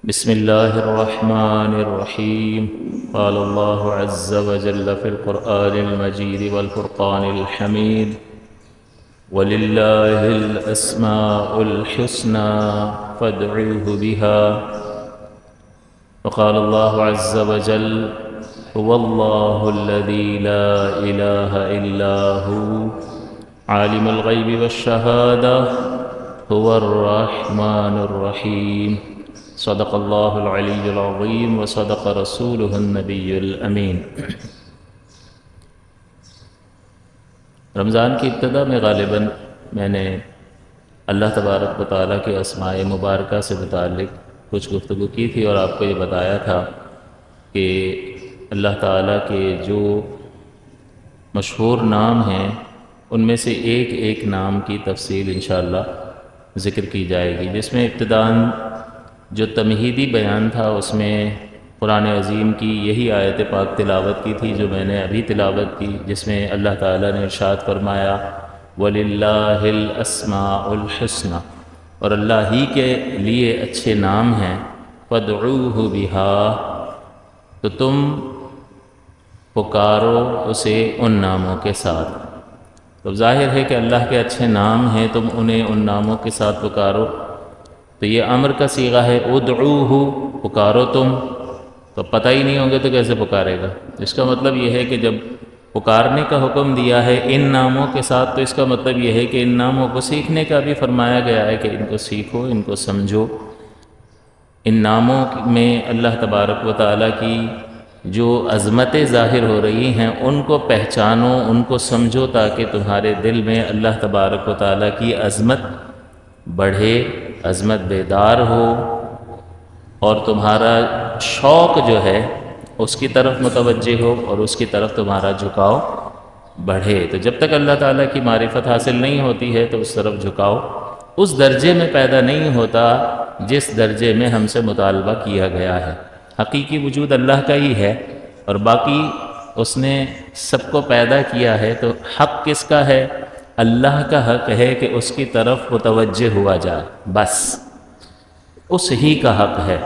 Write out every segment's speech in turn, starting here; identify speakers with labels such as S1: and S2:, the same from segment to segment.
S1: بسم الله الرحمن الرحيم. قال الله عز وجل في القرآن المجيد والفرقان الحميد: ولله الأسماء الحسنى فادعوه بها. وقال الله عز وجل: هو الله الذي لا إله إلا هو عالم الغيب والشهادة هو الرحمن الرحيم. صدق اللہ العلی العظیم وصدق رسولہ النبی الامین. رمضان کی ابتدا میں غالباً میں نے اللہ تبارک و تعالیٰ کے اسماء مبارکہ سے متعلق کچھ گفتگو کی تھی اور آپ کو یہ بتایا تھا کہ اللہ تعالیٰ کے جو مشہور نام ہیں ان میں سے ایک ایک نام کی تفصیل انشاءاللہ ذکر کی جائے گی، جس میں ابتداً جو تمہیدی بیان تھا اس میں قرآن عظیم کی یہی آیت پاک تلاوت کی تھی جو میں نے ابھی تلاوت کی، جس میں اللہ تعالیٰ نے ارشاد فرمایا: وَلِلَّهِ الْأَسْمَاءُ الْحُسْنَى، اور اللہ ہی کے لیے اچھے نام ہیں، فَادْعُوهُ بِهَا، تو تم پکارو اسے ان ناموں کے ساتھ. تو ظاہر ہے کہ اللہ کے اچھے نام ہیں، تم انہیں ان ناموں کے ساتھ پکارو. تو یہ امر کا صیغہ ہے، ادعوہ، پکارو تم. تو پتہ ہی نہیں ہوں گے تو کیسے پکارے گا؟ اس کا مطلب یہ ہے کہ جب پکارنے کا حکم دیا ہے ان ناموں کے ساتھ، تو اس کا مطلب یہ ہے کہ ان ناموں کو سیکھنے کا بھی فرمایا گیا ہے کہ ان کو سیکھو، ان کو سمجھو. ان ناموں میں اللہ تبارک و تعالیٰ کی جو عظمتیں ظاہر ہو رہی ہیں ان کو پہچانو، ان کو سمجھو، تاکہ تمہارے دل میں اللہ تبارک و تعالیٰ کی عظمت بڑھے، عظمت بیدار ہو، اور تمہارا شوق جو ہے اس کی طرف متوجہ ہو اور اس کی طرف تمہارا جھکاؤ بڑھے. تو جب تک اللہ تعالیٰ کی معرفت حاصل نہیں ہوتی ہے تو اس طرف جھکاؤ اس درجے میں پیدا نہیں ہوتا جس درجے میں ہم سے مطالبہ کیا گیا ہے. حقیقی وجود اللہ کا ہی ہے اور باقی اس نے سب کو پیدا کیا ہے، تو حق کس کا ہے؟ اللہ کا حق ہے کہ اس کی طرف متوجہ ہوا جائے، بس اس ہی کا حق ہے.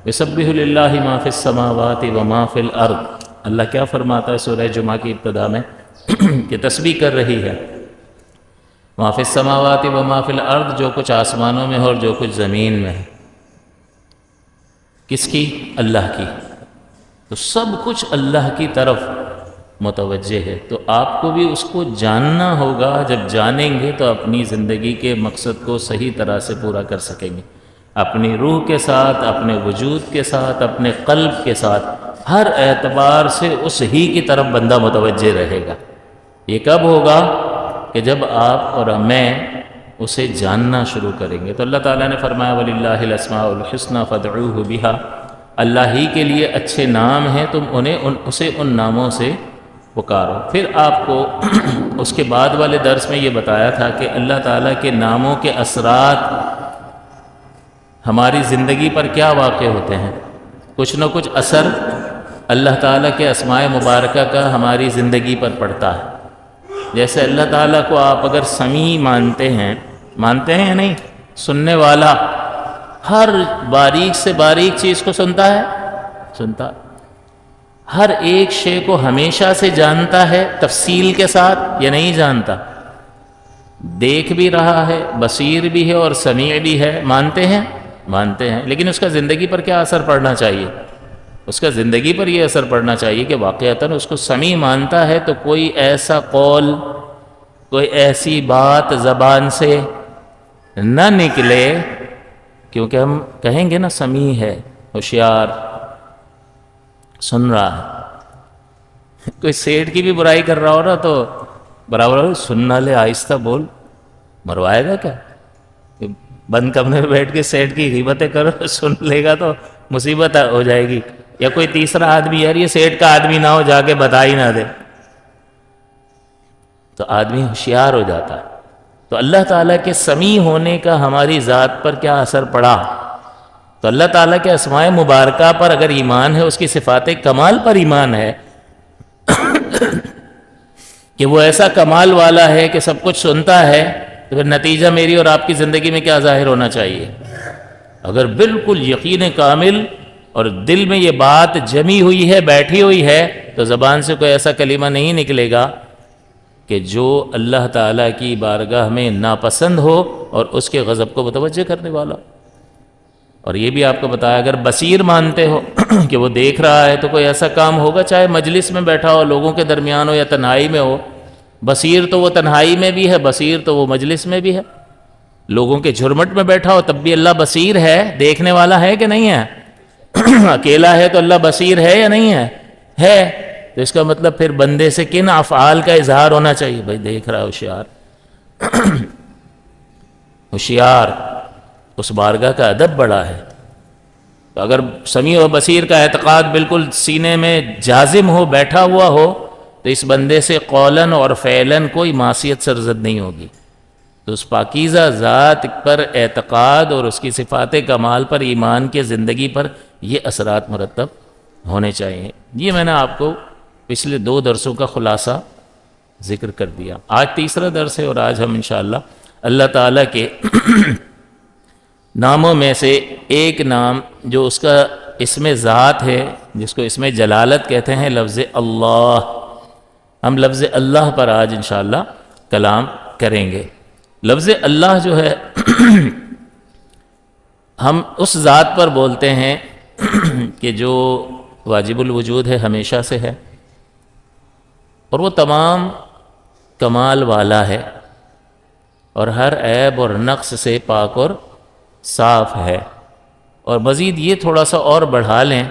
S1: یسبح للہ ما فی السماوات و ما فی الارض. اللہ کیا فرماتا ہے سورہ جمعہ کی ابتدا میں کہ تسبیح کر رہی ہے، ما فی السماوات و ما فی الارض، جو کچھ آسمانوں میں ہے اور جو کچھ زمین میں ہے. کس کی؟ اللہ کی. تو سب کچھ اللہ کی طرف متوجہ ہے. تو آپ کو بھی اس کو جاننا ہوگا. جب جانیں گے تو اپنی زندگی کے مقصد کو صحیح طرح سے پورا کر سکیں گے، اپنی روح کے ساتھ، اپنے وجود کے ساتھ، اپنے قلب کے ساتھ، ہر اعتبار سے اس ہی کی طرف بندہ متوجہ رہے گا. یہ کب ہوگا؟ کہ جب آپ اور میں اسے جاننا شروع کریں گے. تو اللہ تعالیٰ نے فرمایا: وَلِلَّهِ الْأَسْمَاءُ الْحُسْنَى فَادْعُوهُ بِهَا، اللہ ہی کے لیے اچھے نام ہیں، تم اسے ان ناموں سے پکارو. پھر آپ کو اس کے بعد والے درس میں یہ بتایا تھا کہ اللہ تعالیٰ کے ناموں کے اثرات ہماری زندگی پر کیا واقع ہوتے ہیں. کچھ نہ کچھ اثر اللہ تعالیٰ کے اسماء مبارکہ کا ہماری زندگی پر پڑتا ہے. جیسے اللہ تعالیٰ کو آپ اگر سمیع مانتے ہیں یا نہیں؟ سننے والا، ہر باریک سے باریک چیز کو سنتا ہے، ہر ایک شے کو ہمیشہ سے جانتا ہے تفصیل کے ساتھ یا نہیں جانتا؟ دیکھ بھی رہا ہے، بصیر بھی ہے اور سمیع بھی ہے. مانتے ہیں؟ لیکن اس کا زندگی پر کیا اثر پڑنا چاہیے؟ اس کا زندگی پر یہ اثر پڑنا چاہیے کہ واقعتاً اس کو سمیع مانتا ہے تو کوئی ایسا قول، کوئی ایسی بات زبان سے نہ نکلے، کیونکہ ہم کہیں گے نا سمیع ہے، ہوشیار، سن رہا ہے. کوئی سیٹھ کی بھی برائی کر رہا ہو رہا تو برابر سننا لے، آہستہ بول، مروائے گا کیا؟ بند کمرے میں بیٹھ کے سیٹھ کی غیبتیں کرو، سن لے گا تو مصیبت ہو جائے گی. یا کوئی تیسرا آدمی، یار یہ سیٹھ کا آدمی نہ ہو، جا کے بتا ہی نہ دے، تو آدمی ہوشیار ہو جاتا ہے. تو اللہ تعالیٰ کے سمیع ہونے کا ہماری ذات پر کیا اثر پڑا؟ تو اللہ تعالیٰ کے اسماء مبارکہ پر اگر ایمان ہے، اس کی صفات کمال پر ایمان ہے کہ وہ ایسا کمال والا ہے کہ سب کچھ سنتا ہے، تو پھر نتیجہ میری اور آپ کی زندگی میں کیا ظاہر ہونا چاہیے؟ اگر بالکل یقین کامل اور دل میں یہ بات جمی ہوئی ہے، بیٹھی ہوئی ہے، تو زبان سے کوئی ایسا کلمہ نہیں نکلے گا کہ جو اللہ تعالیٰ کی بارگاہ میں ناپسند ہو اور اس کے غضب کو متوجہ کرنے والا۔ اور یہ بھی آپ کو بتایا، اگر بصیر مانتے ہو کہ وہ دیکھ رہا ہے، تو کوئی ایسا کام ہوگا، چاہے مجلس میں بیٹھا ہو، لوگوں کے درمیان ہو یا تنہائی میں ہو، بصیر تو وہ تنہائی میں بھی ہے، بصیر تو وہ مجلس میں بھی ہے، لوگوں کے جھرمٹ میں بیٹھا ہو تب بھی اللہ بصیر ہے، دیکھنے والا ہے کہ نہیں ہے؟ اکیلا ہے تو اللہ بصیر ہے یا نہیں ہے؟ ہے۔ تو اس کا مطلب پھر بندے سے کن افعال کا اظہار ہونا چاہیے؟ بھائی دیکھ رہا ہے، ہوشیار ہوشیار، اس بارگاہ کا ادب بڑا ہے۔ تو اگر سمیع و بصیر کا اعتقاد بالکل سینے میں جازم ہو، بیٹھا ہوا ہو، تو اس بندے سے قولاً اور فعلاً کوئی معصیت سرزد نہیں ہوگی۔ تو اس پاکیزہ ذات پر اعتقاد اور اس کی صفات کمال پر، ایمان کے زندگی پر یہ اثرات مرتب ہونے چاہیے۔ یہ میں نے آپ کو پچھلے 2 درسوں کا خلاصہ ذکر کر دیا۔ آج تیسرا درس ہے، اور آج ہم انشاءاللہ اللہ تعالیٰ کے ناموں میں سے ایک نام جو اس کا اسم ذات ہے، جس کو اسم جلالت کہتے ہیں، لفظ اللہ، ہم لفظ اللہ پر آج انشاءاللہ کلام کریں گے۔ لفظ اللہ جو ہے ہم اس ذات پر بولتے ہیں کہ جو واجب الوجود ہے، ہمیشہ سے ہے، اور وہ تمام کمال والا ہے، اور ہر عیب اور نقص سے پاک اور صاف ہے۔ اور مزید یہ تھوڑا سا اور بڑھا لیں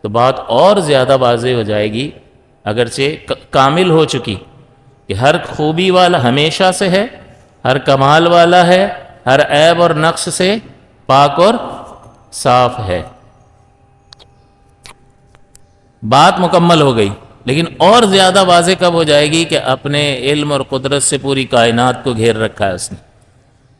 S1: تو بات اور زیادہ واضح ہو جائے گی، اگرچہ کامل ہو چکی، کہ ہر خوبی والا، ہمیشہ سے ہے، ہر کمال والا ہے، ہر عیب اور نقص سے پاک اور صاف ہے۔ بات مکمل ہو گئی، لیکن اور زیادہ واضح کب ہو جائے گی کہ اپنے علم اور قدرت سے پوری کائنات کو گھیر رکھا ہے اس نے۔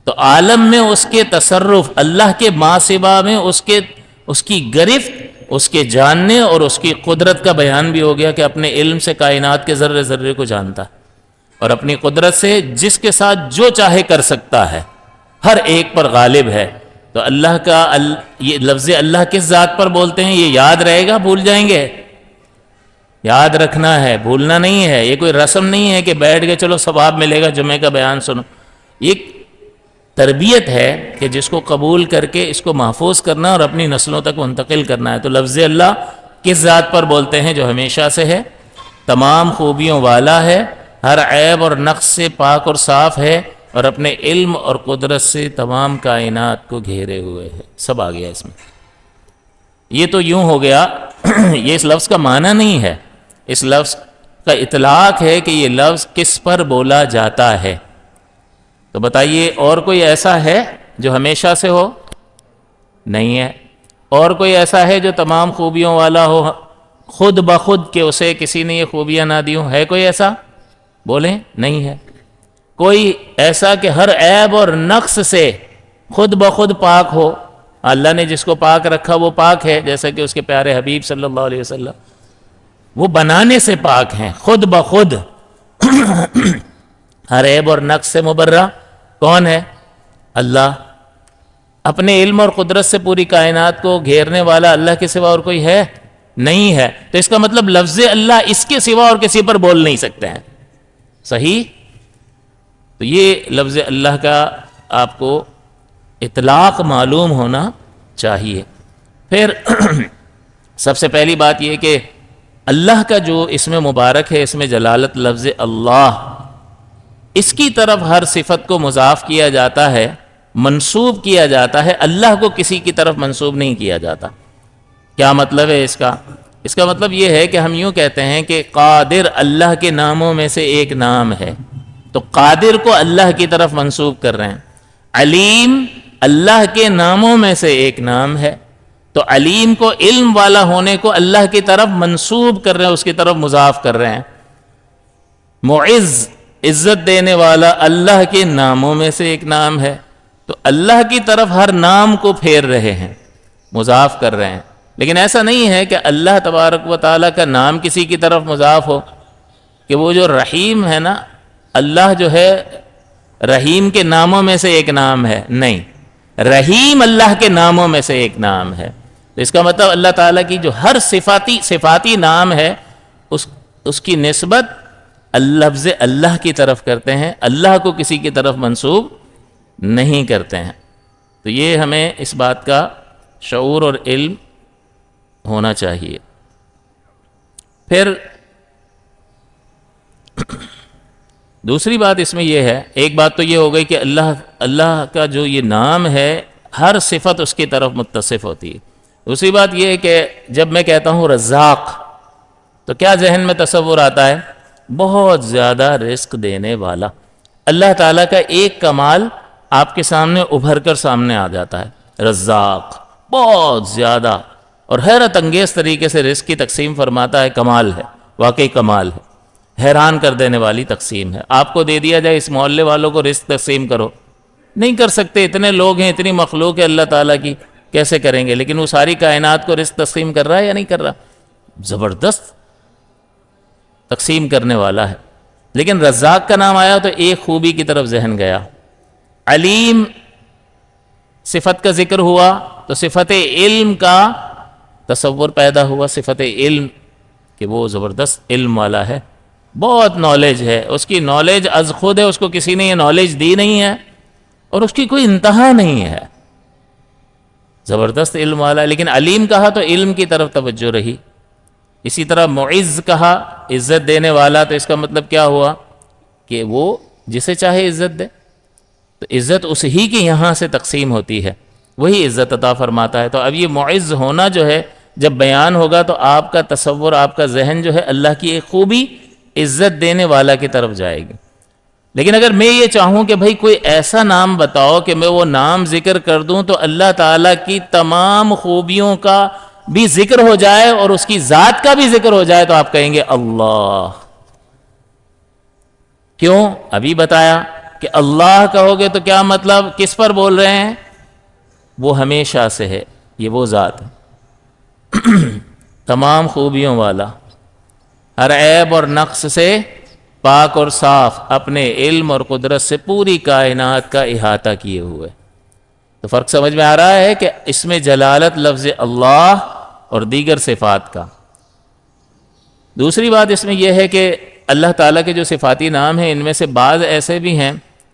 S1: تو عالم میں اس کے تصرف، اللہ کے ما سوا میں اس کی گرفت، اس کے جاننے اور اس کی قدرت کا بیان بھی ہو گیا کہ اپنے علم سے کائنات کے ذرے ذرے کو جانتا ہے، اور اپنی قدرت سے جس کے ساتھ جو چاہے کر سکتا ہے، ہر ایک پر غالب ہے۔ تو اللہ کا یہ لفظ اللہ کس ذات پر بولتے ہیں؟ یہ یاد رہے گا، بھول جائیں گے؟ یاد رکھنا ہے، بھولنا نہیں ہے۔ یہ کوئی رسم نہیں ہے کہ بیٹھ گئے چلو ثواب ملے گا جمعے کا بیان سنو۔ یہ تربیت ہے کہ جس کو قبول کر کے اس کو محفوظ کرنا اور اپنی نسلوں تک منتقل کرنا ہے۔ تو لفظ اللہ کس ذات پر بولتے ہیں؟ جو ہمیشہ سے ہے، تمام خوبیوں والا ہے، ہر عیب اور نقص سے پاک اور صاف ہے، اور اپنے علم اور قدرت سے تمام کائنات کو گھیرے ہوئے ہے۔ سب آ گیا اس میں۔ یہ تو یوں ہو گیا، یہ اس لفظ کا معنی نہیں ہے، اس لفظ کا اطلاق ہے کہ یہ لفظ کس پر بولا جاتا ہے۔ تو بتائیے، اور کوئی ایسا ہے جو ہمیشہ سے ہو؟ نہیں ہے۔ اور کوئی ایسا ہے جو تمام خوبیوں والا ہو خود بخود، کہ اسے کسی نے یہ خوبیاں نہ دی ہوں؟ ہے کوئی ایسا؟ بولیں، نہیں ہے۔ کوئی ایسا کہ ہر عیب اور نقص سے خود بخود پاک ہو؟ اللہ نے جس کو پاک رکھا وہ پاک ہے، جیسا کہ اس کے پیارے حبیب صلی اللہ علیہ وسلم، وہ بنانے سے پاک ہیں خود بخود۔ ہر عیب اور نقص سے مبرہ کون ہے؟ اللہ۔ اپنے علم اور قدرت سے پوری کائنات کو گھیرنے والا اللہ کے سوا اور کوئی ہے؟ نہیں ہے۔ تو اس کا مطلب لفظ اللہ اس کے سوا اور کسی پر بول نہیں سکتے ہیں۔ صحیح؟ تو یہ لفظ اللہ کا آپ کو اطلاق معلوم ہونا چاہیے۔ پھر سب سے پہلی بات یہ کہ اللہ کا جو اسم مبارک ہے، اسم جلالت لفظ اللہ، اس کی طرف ہر صفت کو مضاف کیا جاتا ہے، منسوب کیا جاتا ہے، اللہ کو کسی کی طرف منسوب نہیں کیا جاتا۔ کیا مطلب ہے اس کا؟ اس کا مطلب یہ ہے کہ ہم یوں کہتے ہیں کہ قادر اللہ کے ناموں میں سے ایک نام ہے، تو قادر کو اللہ کی طرف منسوب کر رہے ہیں۔ علیم اللہ کے ناموں میں سے ایک نام ہے، تو علیم کو، علم والا ہونے کو اللہ کی طرف منسوب کر رہے ہیں، اس کی طرف مضاف کر رہے ہیں۔ معز، عزت دینے والا، اللہ کے ناموں میں سے ایک نام ہے، تو اللہ کی طرف ہر نام کو پھیر رہے ہیں، مضاف کر رہے ہیں۔ لیکن ایسا نہیں ہے کہ اللہ تبارک و تعالیٰ کا نام کسی کی طرف مضاف ہو، کہ وہ جو رحیم ہے نا، اللہ جو ہے رحیم کے ناموں میں سے ایک نام ہے، نہیں۔ رحیم اللہ کے ناموں میں سے ایک نام ہے. تو اس کا مطلب اللہ تعالیٰ کی جو ہر صفاتی نام ہے اس کی نسبت لفظ اللہ کی طرف کرتے ہیں، اللہ کو کسی کی طرف منسوب نہیں کرتے ہیں. تو یہ ہمیں اس بات کا شعور اور علم ہونا چاہیے. پھر دوسری بات اس میں یہ ہے، ایک بات تو یہ ہو گئی کہ اللہ کا جو یہ نام ہے ہر صفت اس کی طرف متصف ہوتی ہے. دوسری بات یہ ہے کہ جب میں کہتا ہوں رزاق تو کیا ذہن میں تصور آتا ہے؟ بہت زیادہ رزق دینے والا. اللہ تعالیٰ کا ایک کمال آپ کے سامنے ابھر کر سامنے آ جاتا ہے، رزاق بہت زیادہ اور حیرت انگیز طریقے سے رزق کی تقسیم فرماتا ہے. کمال ہے، واقعی کمال ہے، حیران کر دینے والی تقسیم ہے. آپ کو دے دیا جائے اس محلے والوں کو رزق تقسیم کرو، نہیں کر سکتے، اتنے لوگ ہیں، اتنی مخلوق ہے اللہ تعالیٰ کی، کیسے کریں گے؟ لیکن وہ ساری کائنات کو رزق تقسیم کر رہا ہے یا نہیں کر رہا؟ زبردست تقسیم کرنے والا ہے. لیکن رزاق کا نام آیا تو ایک خوبی کی طرف ذہن گیا. علیم صفت کا ذکر ہوا تو صفت علم کا تصور پیدا ہوا. صفت علم کہ وہ زبردست علم والا ہے، بہت نالج ہے، اس کی نالج از خود ہے، اس کو کسی نے یہ نالج دی نہیں ہے اور اس کی کوئی انتہا نہیں ہے، زبردست علم والا ہے. لیکن علیم کہا تو علم کی طرف توجہ رہی. اسی طرح معز کہا، عزت دینے والا، تو اس کا مطلب کیا ہوا کہ وہ جسے چاہے عزت دے. تو عزت اس ہی کی یہاں سے تقسیم ہوتی ہے، وہی عزت عطا فرماتا ہے. تو اب یہ معز ہونا جو ہے جب بیان ہوگا تو آپ کا تصور، آپ کا ذہن جو ہے اللہ کی ایک خوبی عزت دینے والا کی طرف جائے گی. لیکن اگر میں یہ چاہوں کہ بھئی کوئی ایسا نام بتاؤ کہ میں وہ نام ذکر کر دوں تو اللہ تعالیٰ کی تمام خوبیوں کا بھی ذکر ہو جائے اور اس کی ذات کا بھی ذکر ہو جائے، تو آپ کہیں گے اللہ. کیوں؟ ابھی بتایا کہ اللہ کہو گے تو کیا مطلب، کس پر بول رہے ہیں؟ وہ ہمیشہ سے ہے، یہ وہ ذات ہے تمام خوبیوں والا، ہر عیب اور نقص سے پاک اور صاف، اپنے علم اور قدرت سے پوری کائنات کا احاطہ کیے ہوئے. تو فرق سمجھ میں آ رہا ہے کہ اس میں جلالت لفظ اللہ اور دیگر صفات کا. دوسری بات اس میں یہ ہے کہ اللہ تعالیٰ کے جو صفاتی نام ہیں ان میں سے بعض ایسے بھی ہیں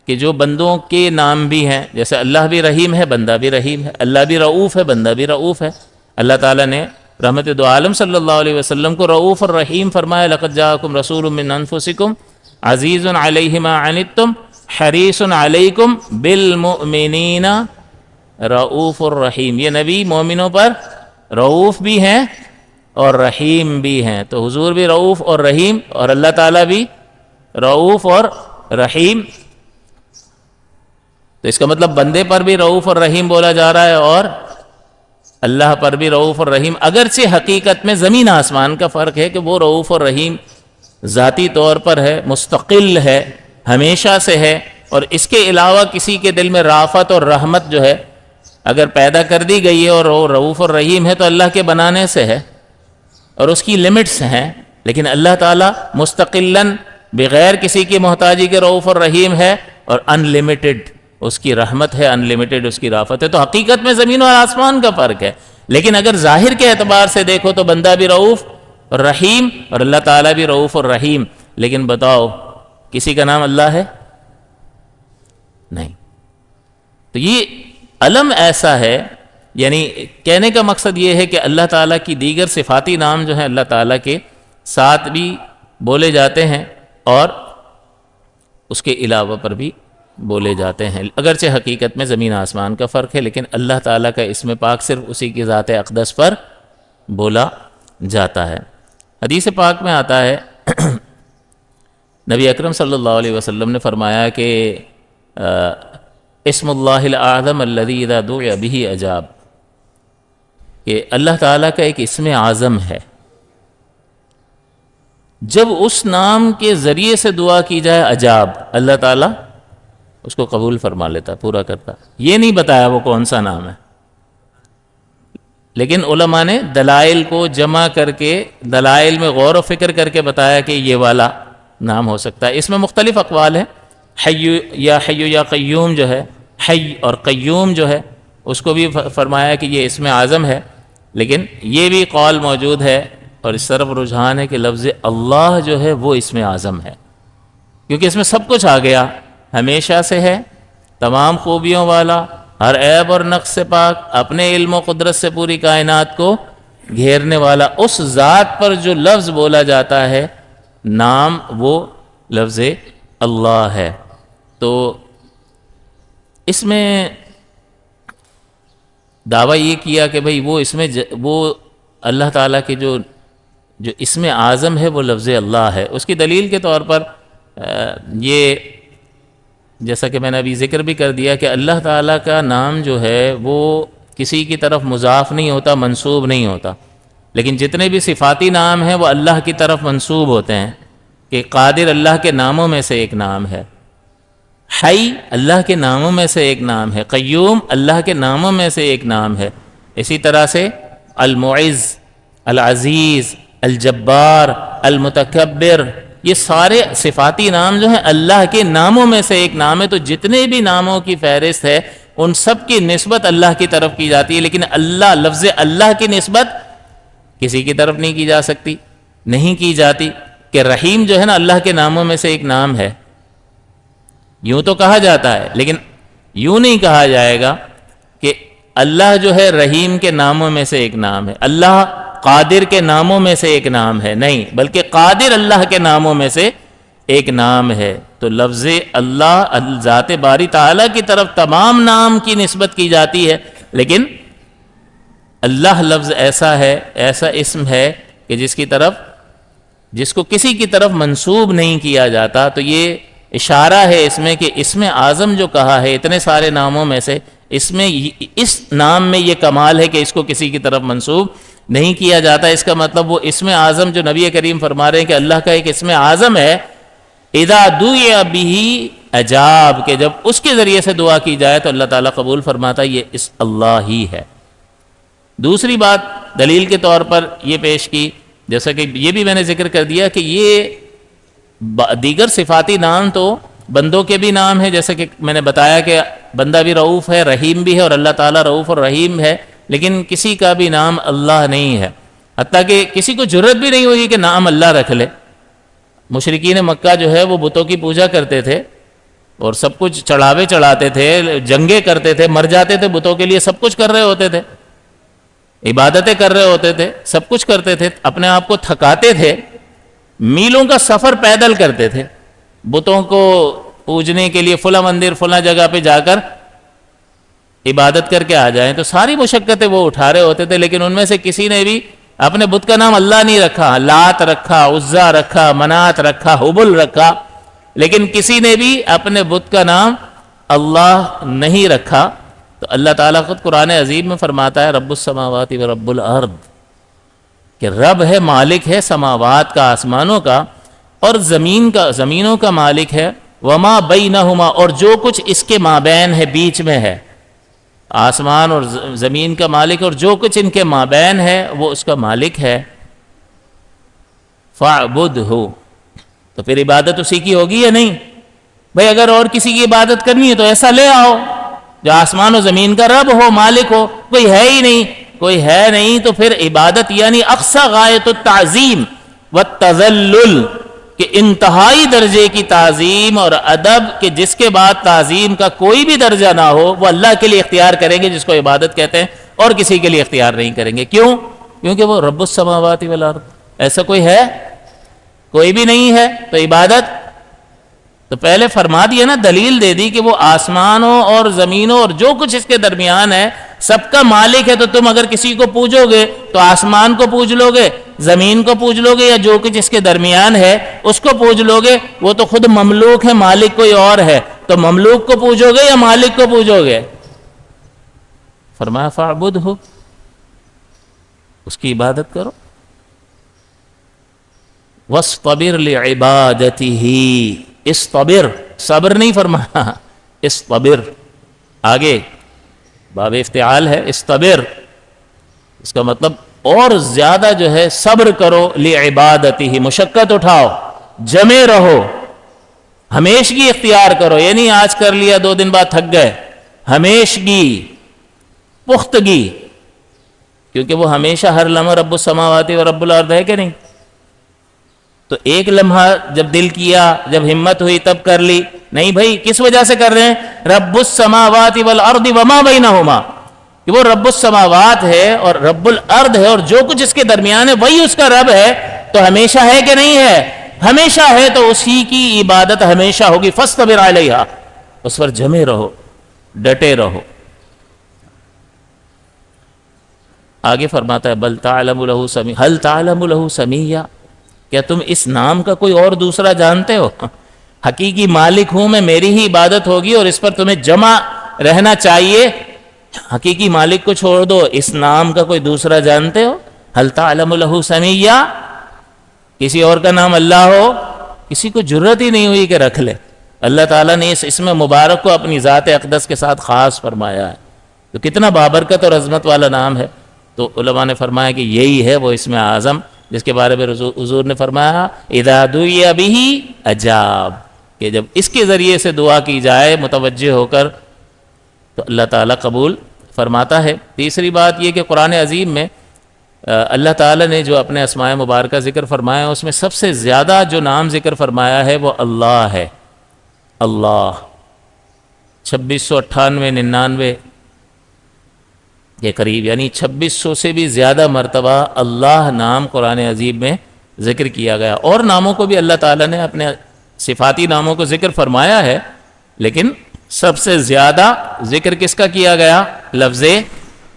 S1: کہ جو بندوں کے نام بھی ہیں، جیسے اللہ بھی رحیم ہے، بندہ بھی رحیم ہے، اللہ بھی رعوف ہے، بندہ بھی رعوف ہے. اللہ تعالیٰ نے رحمت دو عالم صلی اللہ علیہ وسلم کو رعوف الرحیم فرمایا، لقد جاءکم رسول من انفسکم عزیز علیہ ما عنتم حریص علیکم بالمؤمنین رعوف الرحیم. یہ نبی مومنوں پر رعوف بھی ہیں اور رحیم بھی ہیں. تو حضور بھی رعوف اور رحیم، اور اللہ تعالیٰ بھی رعوف اور رحیم. تو اس کا مطلب بندے پر بھی رعوف اور رحیم بولا جا رہا ہے اور اللہ پر بھی رعوف اور رحیم. اگرچہ حقیقت میں زمین آسمان کا فرق ہے کہ وہ رعوف اور رحیم ذاتی طور پر ہے، مستقل ہے، ہمیشہ سے ہے، اور اس کے علاوہ کسی کے دل میں رافت اور رحمت جو ہے اگر پیدا کر دی گئی ہے اور وہ رعوف اور رحیم ہے تو اللہ کے بنانے سے ہے اور اس کی لمٹس ہیں. لیکن اللہ تعالیٰ مستقلاً بغیر کسی کی محتاجی کے رعوف اور رحیم ہے اور انلمیٹڈ اس کی رحمت ہے، انلمیٹڈ اس کی رافت ہے. تو حقیقت میں زمین اور آسمان کا فرق ہے. لیکن اگر ظاہر کے اعتبار سے دیکھو تو بندہ بھی رعوف اور رحیم اور اللہ تعالیٰ بھی رعوف اور رحیم. لیکن بتاؤ کسی کا نام اللہ ہے؟ نہیں. تو یہ علم ایسا ہے، یعنی کہنے کا مقصد یہ ہے کہ اللہ تعالیٰ کی دیگر صفاتی نام جو ہیں اللہ تعالیٰ کے ساتھ بھی بولے جاتے ہیں اور اس کے علاوہ پر بھی بولے جاتے ہیں. اگرچہ حقیقت میں زمین آسمان کا فرق ہے، لیکن اللہ تعالیٰ کا اسم پاک صرف اسی کی ذات اقدس پر بولا جاتا ہے. حدیث پاک میں آتا ہے نبی اکرم صلی اللہ علیہ وسلم نے فرمایا کہ اسم اللہ الاعظم الذی اذا دعی بہ اجاب، کہ اللہ تعالیٰ کا ایک اسم اعظم ہے، جب اس نام کے ذریعے سے دعا کی جائے اجاب، اللہ تعالیٰ اس کو قبول فرما لیتا، پورا کرتا. یہ نہیں بتایا وہ کون سا نام ہے، لیکن علماء نے دلائل کو جمع کر کے، دلائل میں غور و فکر کر کے بتایا کہ یہ والا نام ہو سکتا ہے. اس میں مختلف اقوال ہیں. حی یا قیوم جو ہے، حی اور قیوم جو ہے اس کو بھی فرمایا کہ یہ اسم اعظم ہے، لیکن یہ بھی قول موجود ہے اور اس طرف رجحان ہے کہ لفظ اللہ جو ہے وہ اسم اعظم ہے، کیونکہ اس میں سب کچھ آ گیا، ہمیشہ سے ہے، تمام خوبیوں والا، ہر عیب اور نقص سے پاک، اپنے علم و قدرت سے پوری کائنات کو گھیرنے والا، اس ذات پر جو لفظ بولا جاتا ہے نام، وہ لفظ اللہ ہے۔ تو اس میں دعویٰ یہ کیا کہ بھئی وہ اس میں وہ اللہ تعالیٰ کے جو اسم اعظم ہے وہ لفظ اللہ ہے۔ اس کی دلیل کے طور پر یہ جیسا کہ میں نے ابھی ذکر بھی کر دیا کہ اللہ تعالیٰ کا نام جو ہے وہ کسی کی طرف مضاف نہیں ہوتا، منسوب نہیں ہوتا، لیکن جتنے بھی صفاتی نام ہیں وہ اللہ کی طرف منسوب ہوتے ہیں، کہ قادر اللہ کے ناموں میں سے ایک نام ہے، حی اللہ کے ناموں میں سے ایک نام ہے، قیوم اللہ کے ناموں میں سے ایک نام ہے، اسی طرح سے المعز، العزیز، الجبار، المتکبر، یہ سارے صفاتی نام جو ہیں اللہ کے ناموں میں سے ایک نام ہے۔ تو جتنے بھی ناموں کی فہرست ہے ان سب کی نسبت اللہ کی طرف کی جاتی ہے، لیکن اللہ، لفظ اللہ کی نسبت کسی کی طرف نہیں کی جا سکتی، نہیں کی جاتی۔ کہ رحیم جو ہے نا اللہ کے ناموں میں سے ایک نام ہے، یوں تو کہا جاتا ہے، لیکن یوں نہیں کہا جائے گا کہ اللہ جو ہے رحیم کے ناموں میں سے ایک نام ہے، اللہ قادر کے ناموں میں سے ایک نام ہے، نہیں، بلکہ قادر اللہ کے ناموں میں سے ایک نام ہے۔ تو لفظ اللہ ذات باری تعالیٰ کی طرف تمام نام کی نسبت کی جاتی ہے، لیکن اللہ لفظ ایسا ہے، ایسا اسم ہے کہ جس کو کسی کی طرف منسوب نہیں کیا جاتا۔ تو یہ اشارہ ہے اس میں کہ اسم اعظم جو کہا ہے اتنے سارے ناموں میں سے، اس نام میں یہ کمال ہے کہ اس کو کسی کی طرف منسوب نہیں کیا جاتا۔ اس کا مطلب وہ اسم اعظم جو نبی کریم فرما رہے ہیں کہ اللہ کا ایک اسم اعظم ہے، اذا دعی بہ اجاب، کہ جب اس کے ذریعے سے دعا کی جائے تو اللہ تعالیٰ قبول فرماتا ہے، یہ اس اللہ ہی ہے۔ دوسری بات دلیل کے طور پر یہ پیش کی، جیسا کہ یہ بھی میں نے ذکر کر دیا کہ یہ دیگر صفاتی نام تو بندوں کے بھی نام ہیں، جیسا کہ میں نے بتایا کہ بندہ بھی رؤوف ہے، رحیم بھی ہے، اور اللہ تعالیٰ رؤوف اور رحیم ہے، لیکن کسی کا بھی نام اللہ نہیں ہے، حتیٰ کہ کسی کو جرت بھی نہیں ہوئی کہ نام اللہ رکھ لے۔ مشرکین مکہ جو ہے وہ بتوں کی پوجا کرتے تھے اور سب کچھ چڑھاوے چڑھاتے تھے، جنگیں کرتے تھے، مر جاتے تھے بتوں کے لیے، سب کچھ کر رہے ہوتے تھے، عبادتیں کر رہے ہوتے تھے، سب کچھ کرتے تھے، اپنے آپ کو تھکاتے تھے، میلوں کا سفر پیدل کرتے تھے بتوں کو پوجنے کے لیے، فلاں مندر فلاں جگہ پہ جا کر عبادت کر کے آ جائیں، تو ساری مشقتیں وہ اٹھا رہے ہوتے تھے، لیکن ان میں سے کسی نے بھی اپنے بت کا نام اللہ نہیں رکھا، لات رکھا، عزا رکھا، منات رکھا، حبل رکھا، لیکن کسی نے بھی اپنے بت کا نام اللہ نہیں رکھا۔ تو اللہ تعالیٰ خود قرآن عظیم میں فرماتا ہے رب السماوات و رب الارض، کہ رب ہے، مالک ہے سماوات کا، آسمانوں کا، اور زمینوں کا مالک ہے، وما بینہما، اور جو کچھ اس کے مابین ہے، بیچ میں ہے، آسمان اور زمین کا مالک، اور جو کچھ ان کے مابین ہے وہ اس کا مالک ہے۔ فاعبدہ، تو پھر عبادت اسی کی ہوگی یا نہیں؟ بھئی اگر اور کسی کی عبادت کرنی ہے تو ایسا لے آؤ جو آسمان و زمین کا رب ہو، مالک ہو، کوئی ہے ہی نہیں، کوئی ہے نہیں، تو پھر عبادت یعنی اقصی غایت التعظیم والتذلل، کہ انتہائی درجے کی تعظیم اور ادب، کہ جس کے بعد تعظیم کا کوئی بھی درجہ نہ ہو، وہ اللہ کے لیے اختیار کریں گے جس کو عبادت کہتے ہیں، اور کسی کے لیے اختیار نہیں کریں گے۔ کیوں؟ کیونکہ وہ رب السماوات والارض، ایسا کوئی ہے؟ کوئی بھی نہیں ہے، تو عبادت تو پہلے فرما دیا نا، دلیل دے دی کہ وہ آسمانوں اور زمینوں اور جو کچھ اس کے درمیان ہے سب کا مالک ہے۔ تو تم اگر کسی کو پوجو گے تو آسمان کو پوج لو گے، زمین کو پوج لو گے، یا جو کچھ اس کے درمیان ہے اس کو پوج لو گے، وہ تو خود مملوک ہے، مالک کوئی اور ہے، تو مملوک کو پوجو گے یا مالک کو پوجو گے؟ فرمایا فاعبدہ، اس کی عبادت کرو، واصطبر لعبادتہ، اصطبر، صبر نہیں فرمایا، اصطبر، آگے باب افتعال ہے، اصطبر، اس کا مطلب اور زیادہ جو ہے صبر کرو، لعبادتہ، مشقت اٹھاؤ، جمے رہو، ہمیشگی اختیار کرو، یعنی آج کر لیا 2 دن بعد تھک گئے، ہمیشگی، پختگی، کیونکہ وہ ہمیشہ ہر لمحہ رب السماوات و رب الارض ہے کہ نہیں؟ تو ایک لمحہ جب دل کیا، جب ہمت ہوئی تب کر لی؟ نہیں بھائی، کس وجہ سے کر رہے ہیں؟ رب السماوات والارض وما بینہما، کہ وہ رب السماوات ہے اور رب الارض ہے، اور جو کچھ اس کے درمیان ہے وہی اس کا رب ہے، تو ہمیشہ ہے کہ نہیں ہے؟ ہمیشہ ہے، تو اسی کی عبادت ہمیشہ ہوگی۔ فاصطبر علیہا، اس پر جمے رہو، ڈٹے رہو۔ آگے فرماتا ہے بل تعلم لہ سمیع، ہل تعلم لہ سمیع، کیا تم اس نام کا کوئی اور دوسرا جانتے ہو؟ حقیقی مالک ہوں میں، میری ہی عبادت ہوگی اور اس پر تمہیں جمع رہنا چاہیے۔ حقیقی مالک کو چھوڑ دو، اس نام کا کوئی دوسرا جانتے ہو؟ ہل تعلم لہ سمیع، کسی اور کا نام اللہ ہو؟ کسی کو جرت ہی نہیں ہوئی کہ رکھ لے۔ اللہ تعالیٰ نے اس اسم مبارک کو اپنی ذات اقدس کے ساتھ خاص فرمایا ہے، تو کتنا بابرکت اور عظمت والا نام ہے۔ تو علماء نے فرمایا کہ یہی ہے وہ اسم اعظم جس کے بارے میں حضور نے فرمایا اذا دعی بہ اجاب، کہ جب اس کے ذریعے سے دعا کی جائے متوجہ ہو کر تو اللہ تعالیٰ قبول فرماتا ہے۔ تیسری بات یہ کہ قرآن عظیم میں اللہ تعالیٰ نے جو اپنے اسماء مبارکہ ذکر فرمایا اس میں سب سے زیادہ جو نام ذکر فرمایا ہے وہ اللہ ہے۔ اللہ 2698 99 کے قریب، یعنی 2600 سے بھی زیادہ مرتبہ اللہ نام قرآن عظیم میں ذکر کیا گیا۔ اور ناموں کو بھی اللہ تعالیٰ نے اپنے صفاتی ناموں کو ذکر فرمایا ہے، لیکن سب سے زیادہ ذکر کس کا کیا گیا؟ لفظ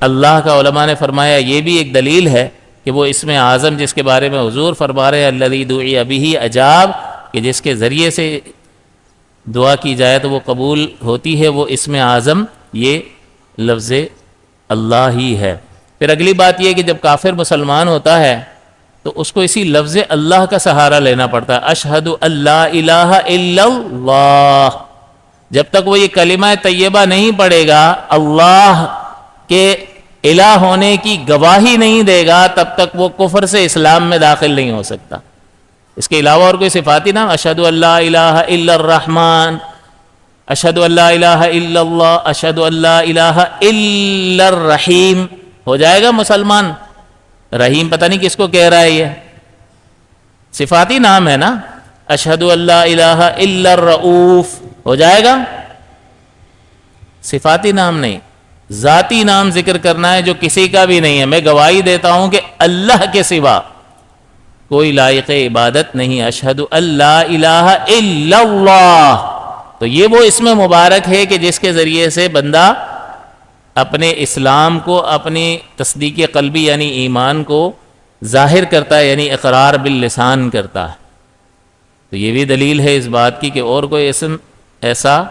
S1: اللہ کا۔ علماء نے فرمایا یہ بھی ایک دلیل ہے کہ وہ اسم اعظم جس کے بارے میں حضور فرما رہے ہیں الذی دعی بہ اجاب، کہ جس کے ذریعے سے دعا کی جائے تو وہ قبول ہوتی ہے، وہ اسم اعظم یہ لفظ اللہ ہی ہے۔ پھر اگلی بات یہ کہ جب کافر مسلمان ہوتا ہے تو اس کو اسی لفظ اللہ کا سہارا لینا پڑتا ہے۔ اشہد ان لا الہ الا اللہ، جب تک وہ یہ کلمہ طیبہ نہیں پڑھے گا، اللہ کے الہ ہونے کی گواہی نہیں دے گا، تب تک وہ کفر سے اسلام میں داخل نہیں ہو سکتا۔ اس کے علاوہ اور کوئی صفاتی نام، اشہد ان لا الہ الا الرحمن، اشہد ان لا الہ الا اللہ، اشہد ان لا الہ الا الرحیم، ہو جائے گا مسلمان۔ رحیم پتہ نہیں کس کو کہہ رہا ہے، یہ صفاتی نام ہے نا۔ اشہد ان لا الہ الا الرؤوف، ہو جائے گا؟ صفاتی نام نہیں، ذاتی نام ذکر کرنا ہے جو کسی کا بھی نہیں ہے۔ میں گواہی دیتا ہوں کہ اللہ کے سوا کوئی لائق عبادت نہیں۔ اشہد ان لا الہ الا اللہ، تو یہ وہ اسم مبارک ہے کہ جس کے ذریعے سے بندہ اپنے اسلام کو، اپنی تصدیق قلبی یعنی ایمان کو ظاہر کرتا ہے، یعنی اقرار باللسان کرتا ہے۔ تو یہ بھی دلیل ہے اس بات کی کہ اور کوئی اسم ایسا